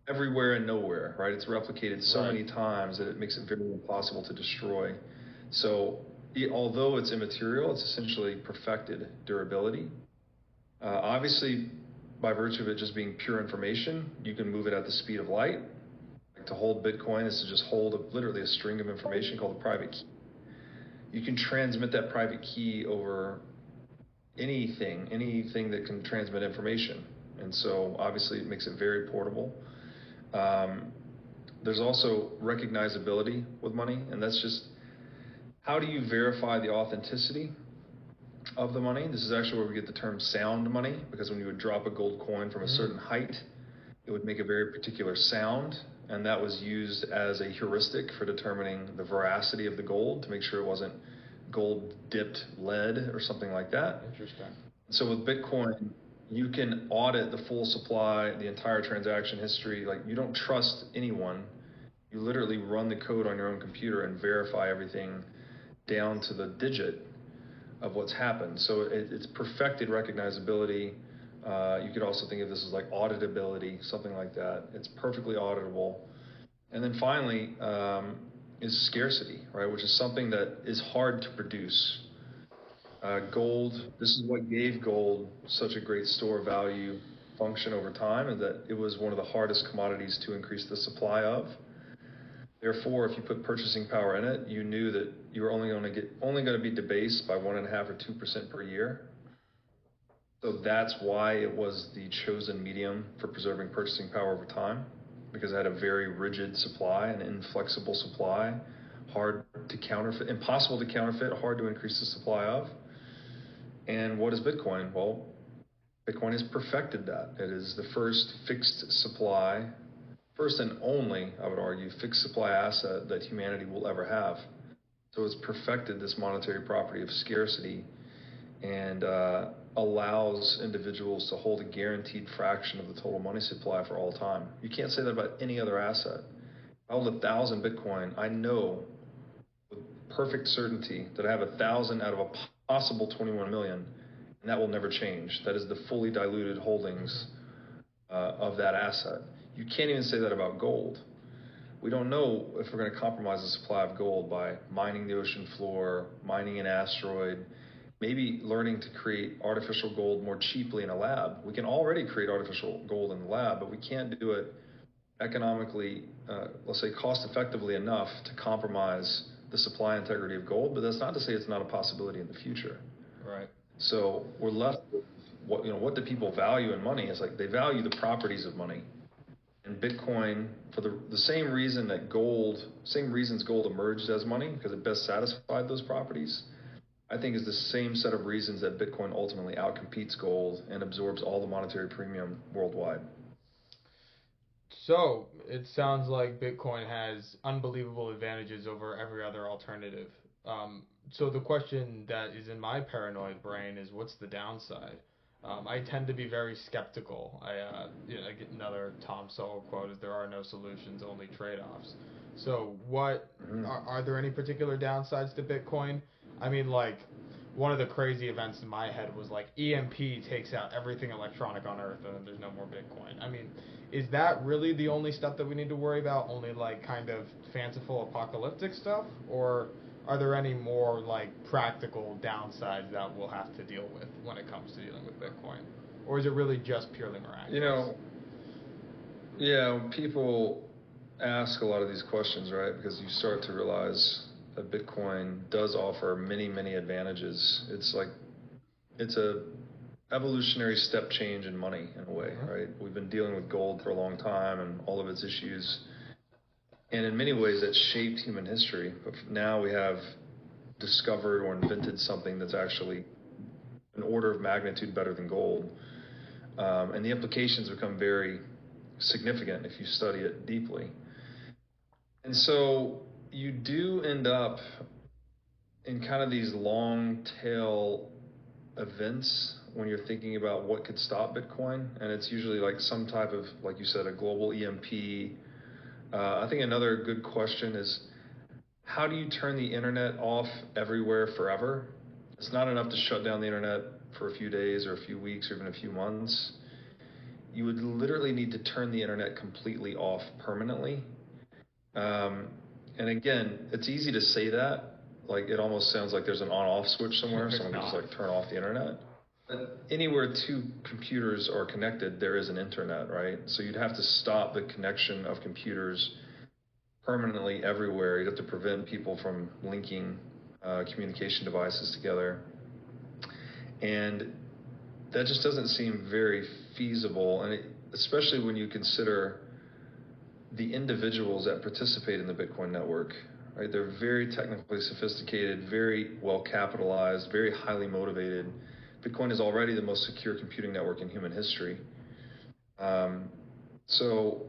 everywhere and nowhere, right? It's replicated so many times that it makes it very impossible to destroy. So although it's immaterial, it's essentially perfected durability. Obviously, by virtue of it just being pure information, you can move it at the speed of light. Like to hold Bitcoin is to just hold literally a string of information called a private key. You can transmit that private key over anything that can transmit information. And so obviously it makes it very portable. There's also recognizability with money, and that's just how do you verify the authenticity of the money? This is actually where we get the term sound money, because when you would drop a gold coin from a certain height, it would make a very particular sound, and that was used as a heuristic for determining the veracity of the gold to make sure it wasn't gold dipped lead or something like that. Interesting. So with Bitcoin, you can audit the full supply, the entire transaction history. Like, you don't trust anyone. You literally run the code on your own computer and verify everything down to the digit of what's happened. So it's perfected recognizability. You could also think of this as like auditability, something like that. It's perfectly auditable. And then finally is scarcity, right? Which is something that is hard to produce. Gold, this is what gave gold such a great store value function over time, and that it was one of the hardest commodities to increase the supply of. Therefore, if you put purchasing power in it, you knew that you were only going to be debased by 1.5 or 2% per year. So that's why it was the chosen medium for preserving purchasing power over time, because it had a very rigid supply, an inflexible supply, hard to counterfeit, impossible to counterfeit, hard to increase the supply of. And what is Bitcoin? Well, Bitcoin has perfected that. It is the first fixed supply, first and only, I would argue, fixed supply asset that humanity will ever have. So it's perfected this monetary property of scarcity and allows individuals to hold a guaranteed fraction of the total money supply for all time. You can't say that about any other asset. If I hold 1,000 Bitcoin, I know with perfect certainty that I have 1,000 out of a possible 21 million. And And that will never change. That is the fully diluted holdings of that asset. You can't even say that about gold. We don't know if we're going to compromise the supply of gold by mining the ocean floor, mining an asteroid, maybe learning to create artificial gold more cheaply in a lab. We can already create artificial gold in the lab, but we can't do it economically, let's say cost effectively enough to compromise the supply integrity of gold. But that's not to say it's not a possibility in the future. Right. So we're left with what do people value in money? It's like they value the properties of money. And Bitcoin, for the same reason that same reasons gold emerged as money, because it best satisfied those properties, I think is the same set of reasons that Bitcoin ultimately outcompetes gold and absorbs all the monetary premium worldwide. So it sounds like Bitcoin has unbelievable advantages over every other alternative. So the question that is in my paranoid brain is, what's the downside? I tend to be very skeptical. I get another Tom Sowell quote: "Is there are no solutions, only trade-offs." So what are there any particular downsides to Bitcoin? I mean, like, one of the crazy events in my head was like EMP takes out everything electronic on Earth and then there's no more Bitcoin. I mean, is that really the only stuff that we need to worry about? Only like kind of fanciful apocalyptic stuff? Or are there any more like practical downsides that we'll have to deal with when it comes to dealing with Bitcoin? Or is it really just purely miraculous? People ask a lot of these questions, right? Because you start to realize that Bitcoin does offer many, many advantages. It's a evolutionary step change in money in a way, right? We've been dealing with gold for a long time and all of its issues. And in many ways that shaped human history. But now we have discovered or invented something that's actually an order of magnitude better than gold. And the implications become very significant if you study it deeply. And so you do end up in kind of these long tail events when you're thinking about what could stop Bitcoin. And it's usually like some type of, like you said, a global EMP. I think another good question is, how do you turn the internet off everywhere forever? It's not enough to shut down the internet for a few days or a few weeks or even a few months. You would literally need to turn the internet completely off permanently. And again, it's easy to say that. Like, it almost sounds like there's an on-off switch somewhere. Someone can just like turn off the internet. But anywhere two computers are connected, there is an internet, right? So you'd have to stop the connection of computers permanently everywhere. You'd have to prevent people from linking communication devices together. And that just doesn't seem very feasible, and especially when you consider the individuals that participate in the Bitcoin network, right? They're very technically sophisticated, very well capitalized, very highly motivated. Bitcoin is already the most secure computing network in human history. So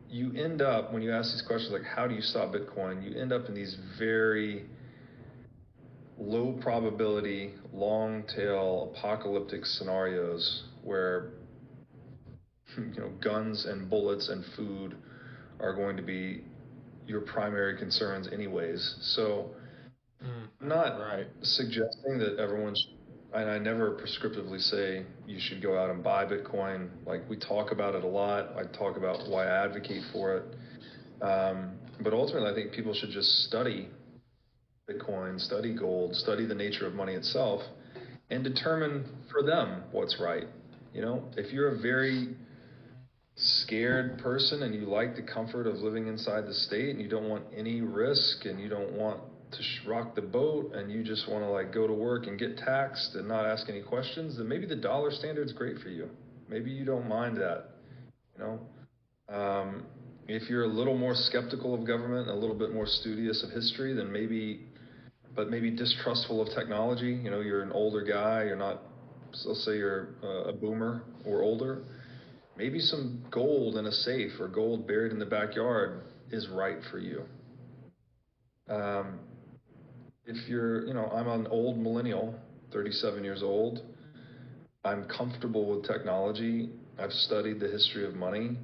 you end up, when you ask these questions like, how do you stop Bitcoin? You end up in these very low probability, long tail apocalyptic scenarios where guns and bullets and food are going to be your primary concerns anyways. So I'm not suggesting that everyone should, and I never prescriptively say you should go out and buy Bitcoin. Like, we talk about it a lot. I talk about why I advocate for it. But ultimately, I think people should just study Bitcoin, study gold, study the nature of money itself, and determine for them what's right. If you're a very scared person and you like the comfort of living inside the state and you don't want any risk and you don't want to rock the boat and you just want to like go to work and get taxed and not ask any questions, then maybe the dollar standard's great for you. Maybe you don't mind that. If you're a little more skeptical of government and a little bit more studious of history, then maybe distrustful of technology. You're an older guy, you're not, let's say you're a boomer or older, maybe some gold in a safe or gold buried in the backyard is right for you. If you're, I'm an old millennial, 37 years old. I'm comfortable with technology. I've studied the history of money.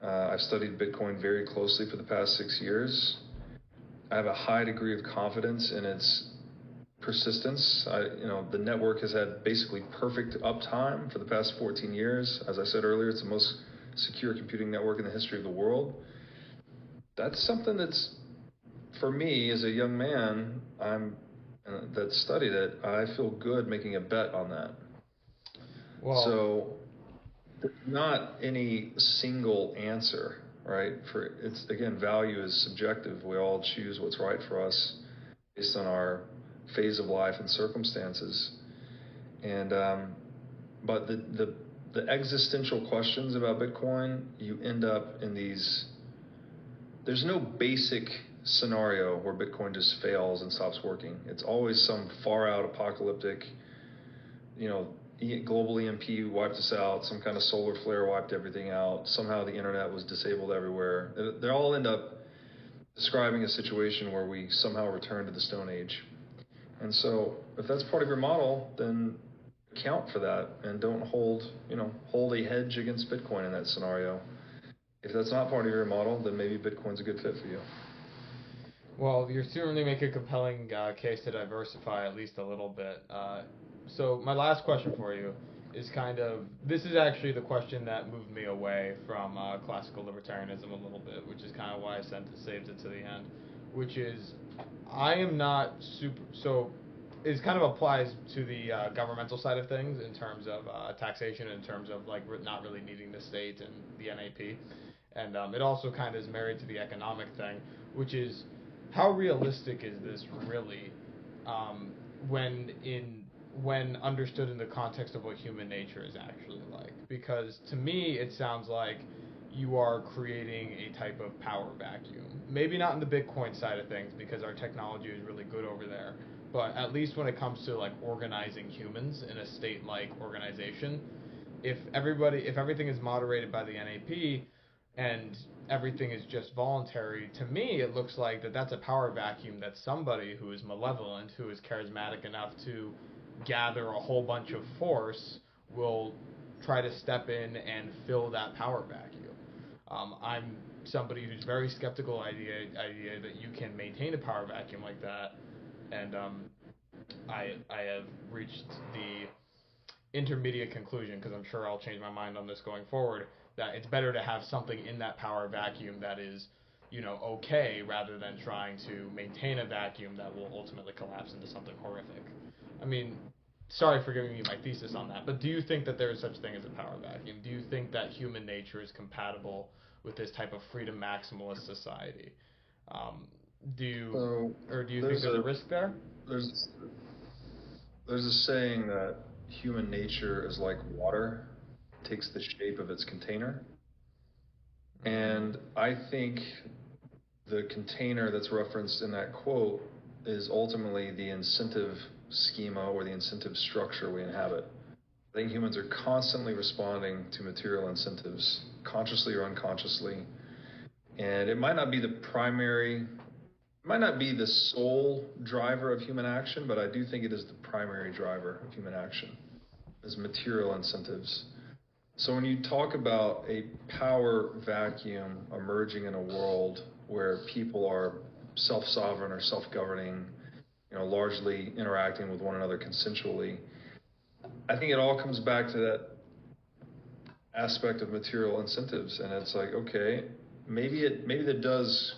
I've studied Bitcoin very closely for the past 6 years. I have a high degree of confidence in its persistence. The network has had basically perfect uptime for the past 14 years. As I said earlier, it's the most secure computing network in the history of the world. That's something that's, for me as a young man, that studied it, I feel good making a bet on that. Well, so there's not any single answer, right? Value is subjective. We all choose what's right for us based on our phase of life and circumstances. And but the existential questions about Bitcoin, you end up in these. There's no basic scenario where Bitcoin just fails and stops working. It's always some far out apocalyptic, global EMP wiped us out, some kind of solar flare wiped everything out, somehow the internet was disabled everywhere. They all end up describing a situation where we somehow return to the Stone Age. And so if that's part of your model, then account for that and don't hold a hedge against Bitcoin in that scenario. If that's not part of your model, then maybe Bitcoin's a good fit for you. Well, you certainly make a compelling case to diversify at least a little bit. So my last question for you is this is actually the question that moved me away from classical libertarianism a little bit, which is kind of why I saved it to the end, which is I am not so it kind of applies to the governmental side of things in terms of taxation, in terms of like not really needing the state and the NAP. And it also kind of is married to the economic thing, which is how realistic is this really when understood in the context of what human nature is actually like? Because to me, it sounds like you are creating a type of power vacuum. Maybe not in the Bitcoin side of things, because our technology is really good over there. But at least when it comes to like organizing humans in a state-like organization, if everything is moderated by the NAP and everything is just voluntary, to me it looks like that's a power vacuum that somebody who is malevolent, who is charismatic enough to gather a whole bunch of force, will try to step in and fill that power vacuum. I'm somebody who's very skeptical idea that you can maintain a power vacuum like that, and I have reached the intermediate conclusion, because I'm sure I'll change my mind on this going forward, that it's better to have something in that power vacuum that is, okay, rather than trying to maintain a vacuum that will ultimately collapse into something horrific. I mean, sorry for giving you my thesis on that, but do you think that there is such thing as a power vacuum? Do you think that human nature is compatible with this type of freedom maximalist society? Do you think there's a risk there? There's a saying that human nature is like water, it takes the shape of its container. And I think the container that's referenced in that quote is ultimately the incentive schema or the incentive structure we inhabit. I think humans are constantly responding to material incentives, consciously or unconsciously. And it might not be the sole driver of human action, but I do think it is the primary driver of human action, is material incentives. So when you talk about a power vacuum emerging in a world where people are self-sovereign or self-governing, largely interacting with one another consensually, I think it all comes back to that aspect of material incentives. And it's like, okay, maybe that does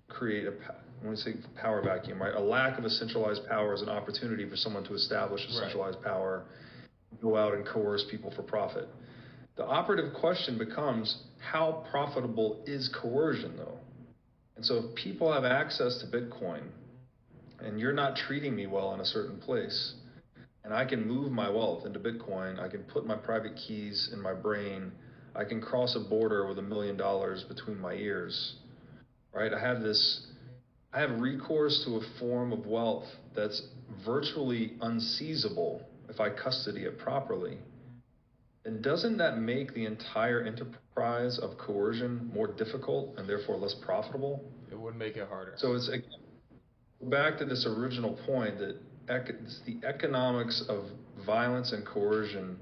create when we say power vacuum, right? A lack of a centralized power is an opportunity for someone to establish a centralized power, go out and coerce people for profit. The operative question becomes, how profitable is coercion, though? And so if people have access to Bitcoin, and you're not treating me well in a certain place, and I can move my wealth into Bitcoin, I can put my private keys in my brain, I can cross a border with $1 million between my ears, right? I have recourse to a form of wealth that's virtually unseizable if I custody it properly. And doesn't that make the entire enterprise of coercion more difficult and therefore less profitable? It would make it harder. So it's back to this original point that it's the economics of violence and coercion.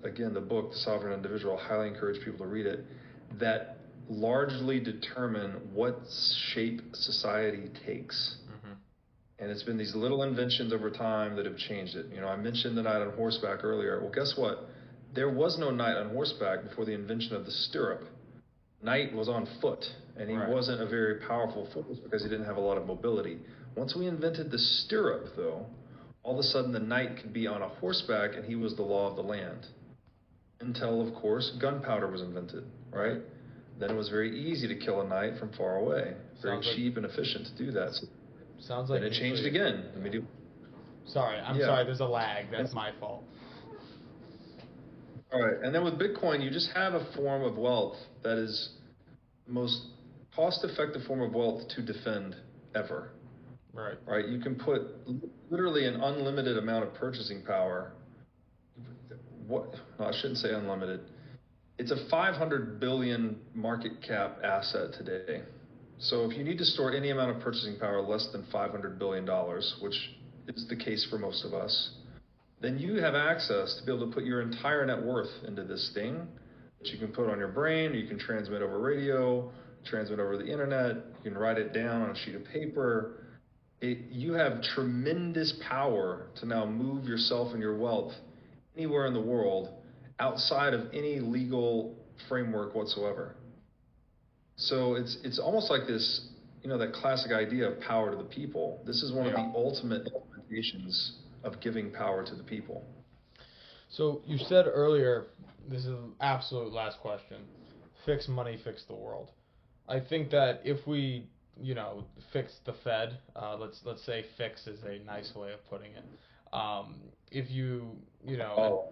Again, the book, The Sovereign Individual, I highly encourage people to read it, that largely determine what shape society takes. And it's been these little inventions over time that have changed it. You know, I mentioned the knight on horseback earlier. Well, guess what? There was no knight on horseback before the invention of the stirrup. Knight was on foot, and he wasn't a very powerful force because he didn't have a lot of mobility. Once we invented the stirrup, though, all of a sudden the knight could be on a horseback, and he was the law of the land. Until, of course, gunpowder was invented, right? Then it was very easy to kill a knight from far away. Very cheap and efficient to do that. So sounds like then it changed again. Sorry, I'm sorry, there's a lag. That's my fault. All right, and then with Bitcoin, you just have a form of wealth that is the most cost-effective form of wealth to defend ever. Right. Right. You can put literally an unlimited amount of purchasing power. No, I shouldn't say unlimited. It's a 500 billion market cap asset today. So if you need to store any amount of purchasing power less than $500 billion, which is the case for most of us, then you have access to be able to put your entire net worth into this thing that you can put on your brain, you can transmit over radio, transmit over the internet, you can write it down on a sheet of paper. You have tremendous power to now move yourself and your wealth anywhere in the world outside of any legal framework whatsoever. So it's almost like this, you know, that classic idea of power to the people. This is one of the ultimate implementations of giving power to the people. So you said earlier, this is an absolute last question, fix money, fix the world. I think that if we, you know, fix the Fed, let's say fix is a nice way of putting it. If you know,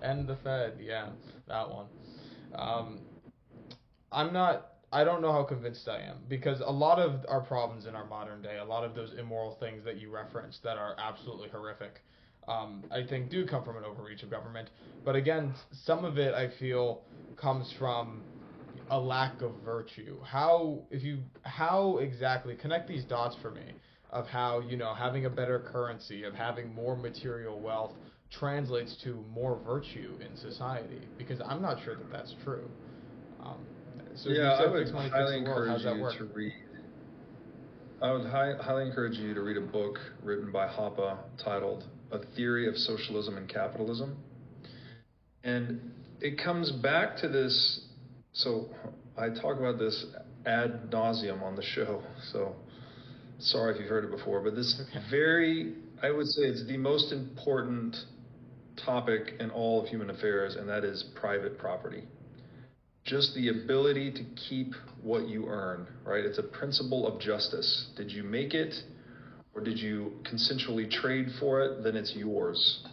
end the Fed, that one. I don't know how convinced I am, because a lot of our problems in our modern day, a lot of those immoral things that you referenced that are absolutely horrific, I think do come from an overreach of government. But again, some of it I feel comes from a lack of virtue. How exactly connect these dots for me of how, you know, having a better currency, of having more material wealth translates to more virtue in society? Because I'm not sure that that's true. So I would highly encourage you to read. I would highly encourage you to read a book written by Hoppe titled "A Theory of Socialism and Capitalism," and it comes back to this. So I talk about this ad nauseum on the show. So sorry if you've heard it before, but this I would say it's the most important topic in all of human affairs, and that is private property. Just the ability to keep what you earn, right? It's a principle of justice. Did you make it, or did you consensually trade for it? Then it's yours.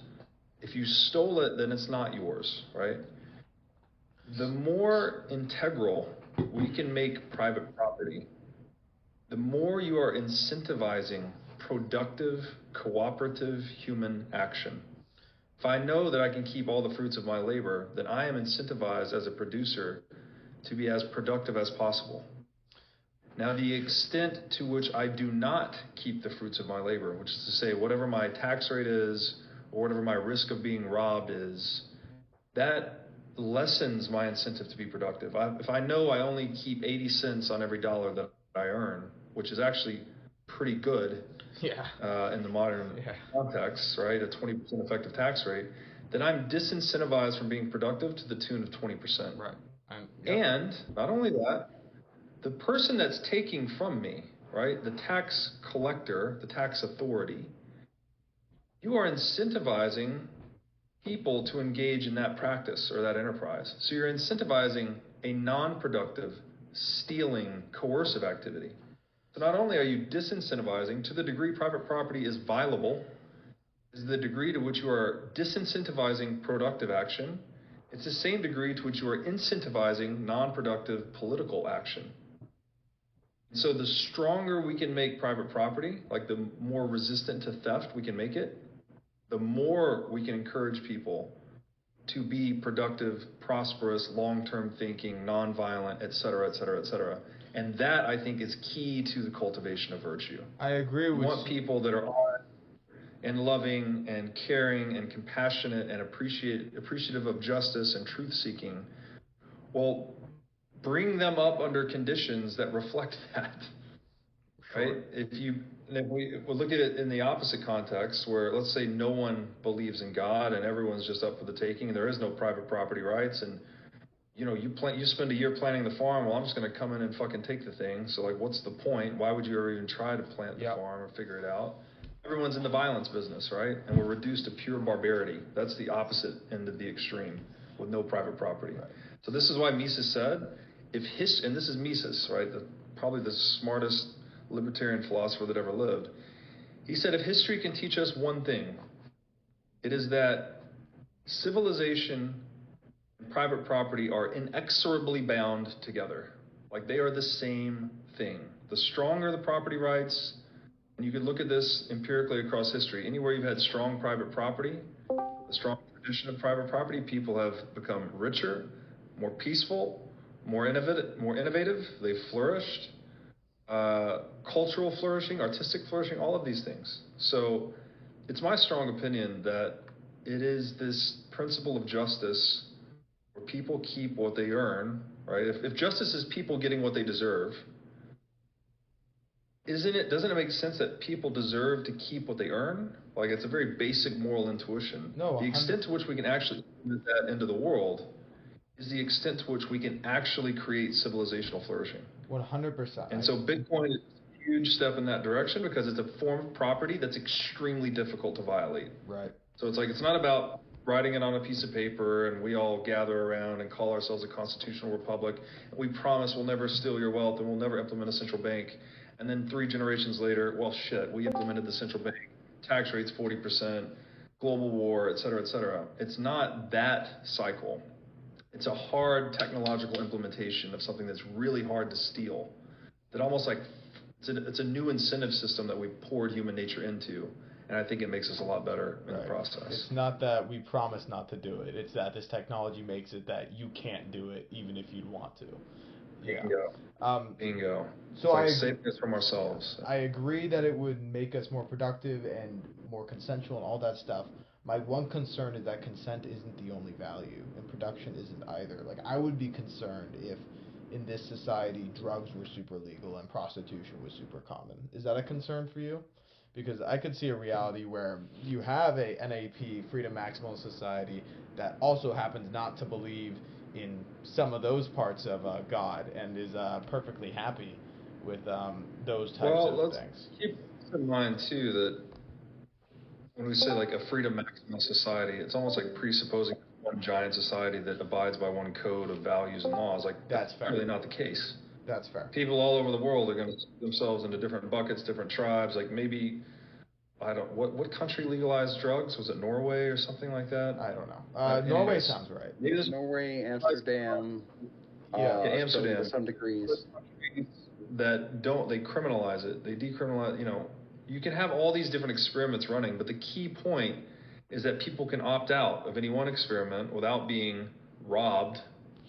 If you stole it, then it's not yours, right? The more integral we can make private property, the more you are incentivizing productive, cooperative human action. If I know that I can keep all the fruits of my labor, then I am incentivized as a producer to be as productive as possible. Now, the extent to which I do not keep the fruits of my labor, which is to say whatever my tax rate is or whatever my risk of being robbed is, that lessens my incentive to be productive. If I know I only keep 80 cents on every dollar that I earn, which is actually pretty good in the modern context, right? A 20% effective tax rate, then I'm disincentivized from being productive to the tune of 20%. Right. And not only that, the person that's taking from me, right, the tax collector, the tax authority, you are incentivizing people to engage in that practice or that enterprise. So you're incentivizing a non-productive, stealing, coercive activity. So not only are you disincentivizing, to the degree private property is violable, is the degree to which you are disincentivizing productive action. It's the same degree to which you are incentivizing non-productive political action. So the stronger we can make private property, like the more resistant to theft we can make it, the more we can encourage people to be productive, prosperous, long-term thinking, nonviolent, et cetera, et cetera, et cetera. And that, I think, is key to the cultivation of virtue. I agree with you. We want people that are honest and loving and caring and compassionate and appreciative of justice and truth-seeking. Well, bring them up under conditions that reflect that. Right? And if we look at it in the opposite context, where let's say no one believes in God and everyone's just up for the taking, and there is no private property rights, and you spend a year planting the farm. Well, I'm just going to come in and fucking take the thing. So like, what's the point? Why would you ever even try to plant the farm or figure it out? Everyone's in the violence business, right? And we're reduced to pure barbarity. That's the opposite end of the extreme, with no private property. Right. So this is why Mises said, and this is Mises, right? Probably the smartest libertarian philosopher that ever lived. He said, if history can teach us one thing, it is that civilization and private property are inexorably bound together. Like, they are the same thing. The stronger the property rights, and you could look at this empirically across history, anywhere you've had strong private property, the strong tradition of private property, people have become richer, more peaceful, more innovative, they've flourished. Cultural flourishing, artistic flourishing, all of these things. So it's my strong opinion that it is this principle of justice where people keep what they earn, right? If justice is people getting what they deserve, doesn't it make sense that people deserve to keep what they earn? Like, it's a very basic moral intuition. No, the extent to which we can actually put that into the world is the extent to which we can actually create civilizational flourishing. 100%. And so Bitcoin is a huge step in that direction because it's a form of property that's extremely difficult to violate. Right. So it's not about writing it on a piece of paper and we all gather around and call ourselves a constitutional republic. And we promise we'll never steal your wealth and we'll never implement a central bank. And then 3 generations later, well, shit, we implemented the central bank, tax rates 40%, global war, et cetera, et cetera. It's not that cycle. It's a hard technological implementation of something that's really hard to steal. That almost like it's a new incentive system that we poured human nature into, and I think it makes us a lot better in the process. It's not that we promise not to do it. It's that this technology makes it that you can't do it even if you'd want to. Bingo. Bingo. So it's like saving us from ourselves. I agree that it would make us more productive and more consensual and all that stuff. My one concern is that consent isn't the only value, and production isn't either. Like, I would be concerned if, in this society, drugs were super legal and prostitution was super common. Is that a concern for you? Because I could see a reality where you have a NAP, Freedom Maximalist Society, that also happens not to believe in some of those parts of God and is perfectly happy with those types of things. Keep in mind, too, that when we say like a freedom maximalist society, it's almost like presupposing one giant society that abides by one code of values and laws. Like, that's really not the case. That's fair. People all over the world are going to split themselves into different buckets, different tribes. Like, maybe, what country legalized drugs? Was it Norway or something like that? I don't know. Norway sounds right. Norway, Amsterdam. Amsterdam. To some degrees. That they criminalize it. They decriminalize, you can have all these different experiments running, but the key point is that people can opt out of any one experiment without being robbed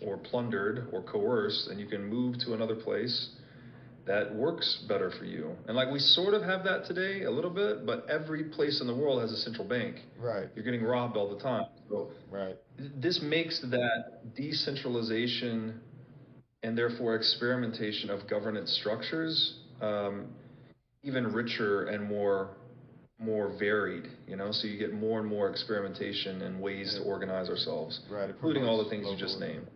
or plundered or coerced, and you can move to another place that works better for you. And like, we sort of have that today a little bit, but every place in the world has a central bank. Right. You're getting robbed all the time. So this makes that decentralization and therefore experimentation of governance structures even richer and more varied, so you get more and more experimentation and ways to organize ourselves, including all the things you just named.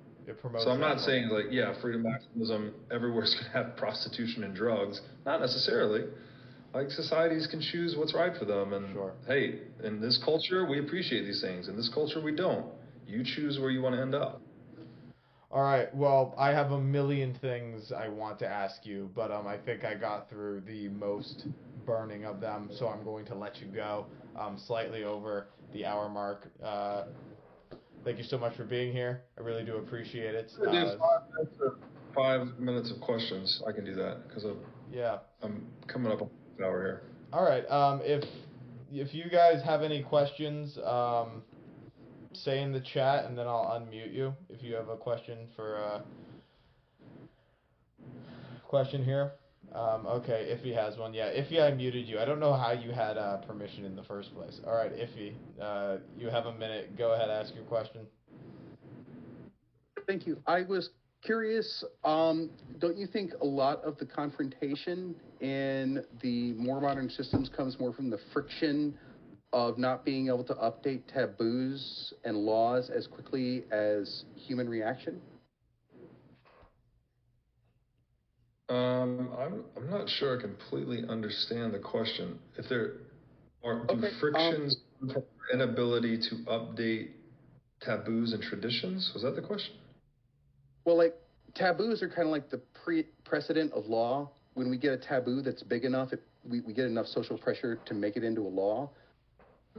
So I'm not saying like, freedom maximalism, everywhere's going to have prostitution and drugs. Not necessarily. Like, societies can choose what's right for them. And hey, in this culture, we appreciate these things. In this culture, we don't. You choose where you want to end up. All right, well, I have a million things I want to ask you, but I think I got through the most burning of them, so I'm going to let you go. Slightly over the hour mark. Thank you so much for being here. I really do appreciate it. Do 5 minutes of questions. I can do that because I'm coming up on an hour here. All right. If you guys have any questions, say in the chat, and then I'll unmute you if you have a question for question here. Okay, Iffy has one. Yeah, Iffy, I muted you. I don't know how you had permission in the first place. All right, Iffy, you have a minute. Go ahead, ask your question. Thank you. I was Curious, don't you think a lot of the confrontation in the more modern systems comes more from the friction of not being able to update taboos and laws as quickly as human reaction? I'm not sure I completely understand the question. If there are do Okay. frictions come from our inability to update taboos and traditions? Was that the question? Well, like taboos are kind of like the precedent of law. When we get a taboo that's big enough, we get enough social pressure to make it into a law.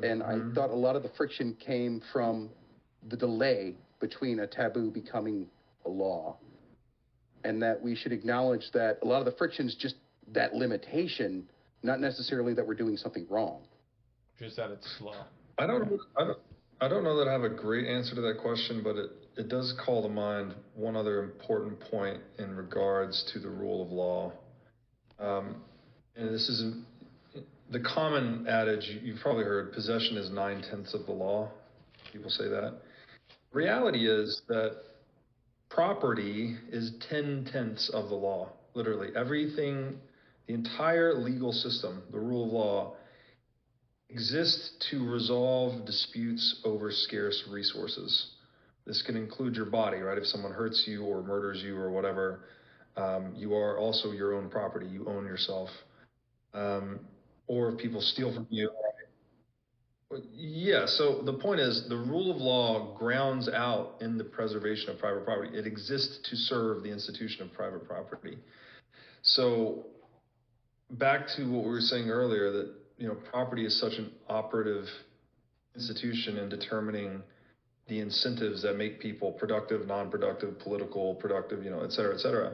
And I thought a lot of the friction came from the delay between a taboo becoming a law. And that we should acknowledge that a lot of the friction is just that limitation, not necessarily that we're doing something wrong. Just that it's slow. I don't know that I have a great answer to that question, but it does call to mind one other important point in regards to the rule of law. And this is the common adage you've probably heard: possession is 9/10 of the law. People say that. Reality is that property is 10/10 of the law. Literally everything, the entire legal system, the rule of law, exists to resolve disputes over scarce resources. This can include your body, right? If someone hurts you or murders you or whatever, you are also your own property. You own yourself. Or if people steal from you. Yeah, so the point is the rule of law grounds out in the preservation of private property. It exists to serve the institution of private property. So back to what we were saying earlier, that property is such an operative institution in determining the incentives that make people productive, non-productive, political, productive, et cetera, et cetera.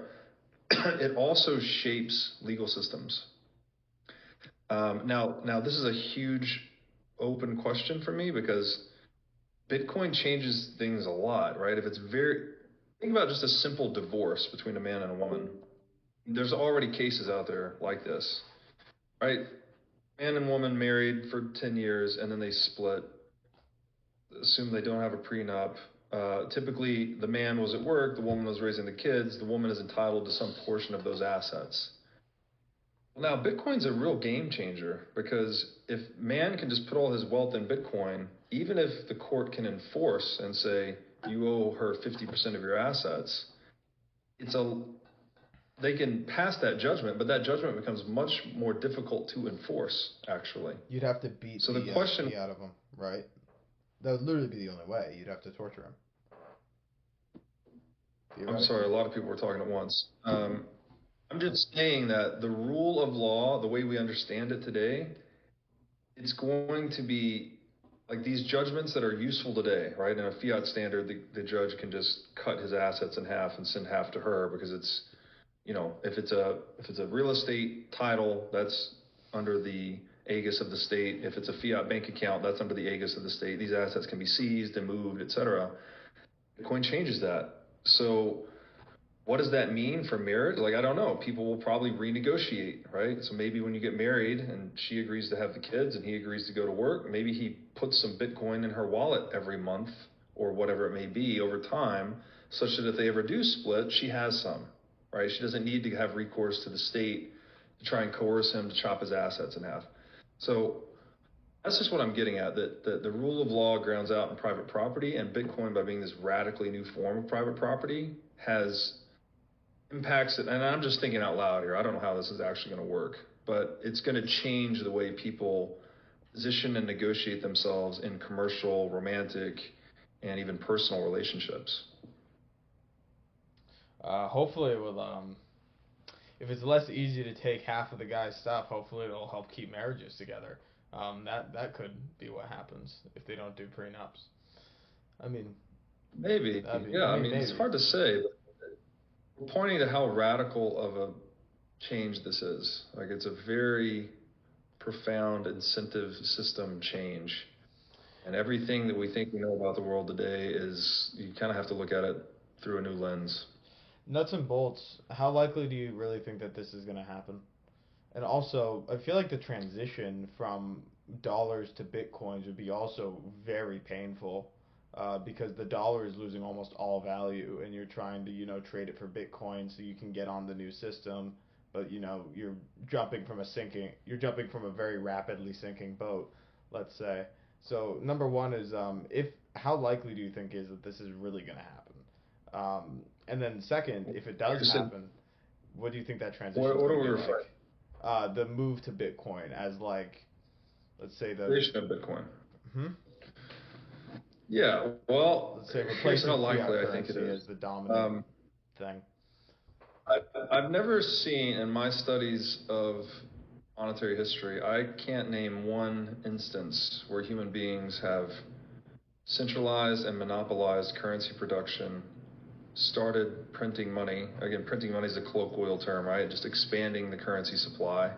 It also shapes legal systems. Now this is a huge open question for me because Bitcoin changes things a lot, right? Think about just a simple divorce between a man and a woman. There's already cases out there like this, right? Man and woman married for 10 years and then they split. Assume they don't have a prenup. Typically, the man was at work, the woman was raising the kids, the woman is entitled to some portion of those assets. Well, now, Bitcoin's a real game changer because if man can just put all his wealth in Bitcoin, even if the court can enforce and say, you owe her 50% of your assets, they can pass that judgment, but that judgment becomes much more difficult to enforce, actually. You'd have to beat the question out of him, right? That would literally be the only way. You'd have to torture him. I'm sorry, a lot of people were talking at once. I'm just saying that the rule of law, the way we understand it today, it's going to be like these judgments that are useful today, right? In a fiat standard, the judge can just cut his assets in half and send half to her because it's, if it's a real estate title, that's under the aegis of the state. If it's a fiat bank account, that's under the aegis of the state. These assets can be seized and moved, etc. Bitcoin changes that. So what does that mean for marriage? Like, I don't know. People will probably renegotiate, right? So maybe when you get married and she agrees to have the kids and he agrees to go to work, maybe he puts some Bitcoin in her wallet every month or whatever it may be over time, such that if they ever do split, she has some, right? She doesn't need to have recourse to the state to try and coerce him to chop his assets in half. So that's just what I'm getting at, that the rule of law grounds out in private property, and Bitcoin, by being this radically new form of private property, has impacts it. And I'm just thinking out loud here. I don't know how this is actually going to work, but it's going to change the way people position and negotiate themselves in commercial, romantic, and even personal relationships. Hopefully it will, if it's less easy to take half of the guy's stuff, hopefully it'll help keep marriages together. That could be what happens if they don't do prenups. I mean, maybe. Maybe. It's hard to say, but we're pointing to how radical of a change this is. Like, it's a very profound incentive system change. And everything that we think we know about the world today is, you kind of have to look at it through a new lens. Nuts and bolts, how likely do you really think that this is going to happen? And also, I feel like the transition from dollars to bitcoins would be also very painful. because the dollar is losing almost all value, and you're trying to, trade it for Bitcoin so you can get on the new system, but you're jumping from a very rapidly sinking boat, let's say. So number one is, how likely do you think is that this is really going to happen? And then second, if it does happen, what do you think that transition is going to be like? The move to Bitcoin as, like, let's say the creation of Bitcoin. Hmm? Yeah, well, Let's say here's how replacing likely fiat I think it currency is. as the dominant thing. I've never seen in my studies of monetary history, I can't name one instance where human beings have centralized and monopolized currency production, started printing money. Again, printing money is a colloquial term, right? Just expanding the currency supply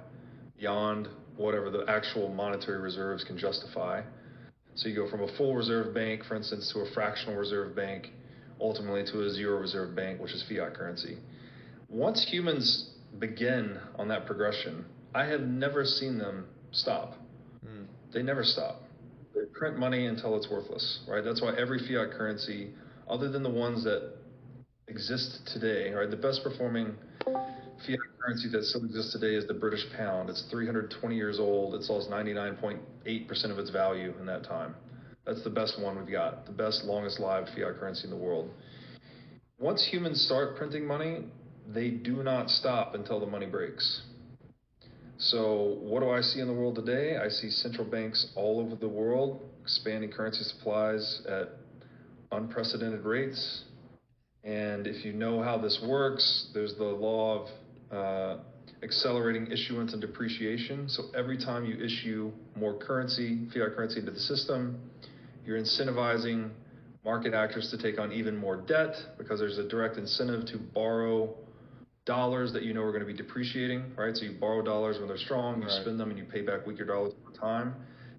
beyond whatever the actual monetary reserves can justify. So you go from a full reserve bank, for instance, to a fractional reserve bank, ultimately to a zero reserve bank, which is fiat currency. Once humans begin on that progression, I have never seen them stop. They never stop. They print money until it's worthless, right? That's why every fiat currency, other than the ones that exist today, right? The best performing fiat currency that still exists today is the British pound. It's 320 years old. It's lost 99.8% of its value in that time. That's the best one we've got, the best, longest lived fiat currency in the world. Once humans start printing money, they do not stop until the money breaks. So what do I see in the world today? I see central banks all over the world expanding currency supplies at unprecedented rates. And if you know how this works, there's the law of accelerating issuance and depreciation. So every time you issue more currency, fiat currency into the system, you're incentivizing market actors to take on even more debt because there's a direct incentive to borrow dollars that are going to be depreciating, right? So you borrow dollars when they're strong, you spend them, and you pay back weaker dollars over time.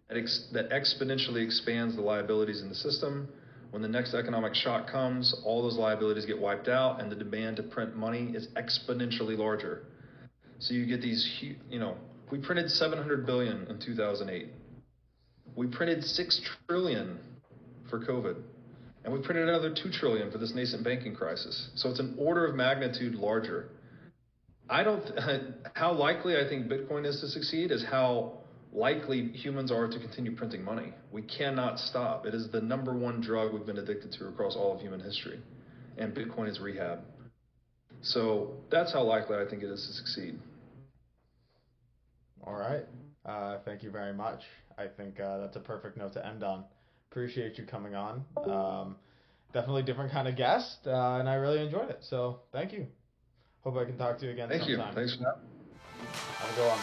That exponentially expands the liabilities in the system. When the next economic shock comes, all those liabilities get wiped out, and the demand to print money is exponentially larger. So you get these, we printed 700 billion in 2008. We printed 6 trillion for COVID, and we printed another 2 trillion for this nascent banking crisis. So it's an order of magnitude larger. How likely I think Bitcoin is to succeed is how likely humans are to continue printing money. We cannot stop. It is the number one drug we've been addicted to across all of human history, and Bitcoin is rehab. So that's how likely I think it is to succeed. All right. Thank you very much. I think that's a perfect note to end on. Appreciate you coming on. Definitely different kind of guest, and I really enjoyed it. So thank you. Hope I can talk to you again sometime. Thank you. Thanks for that. Have a good one.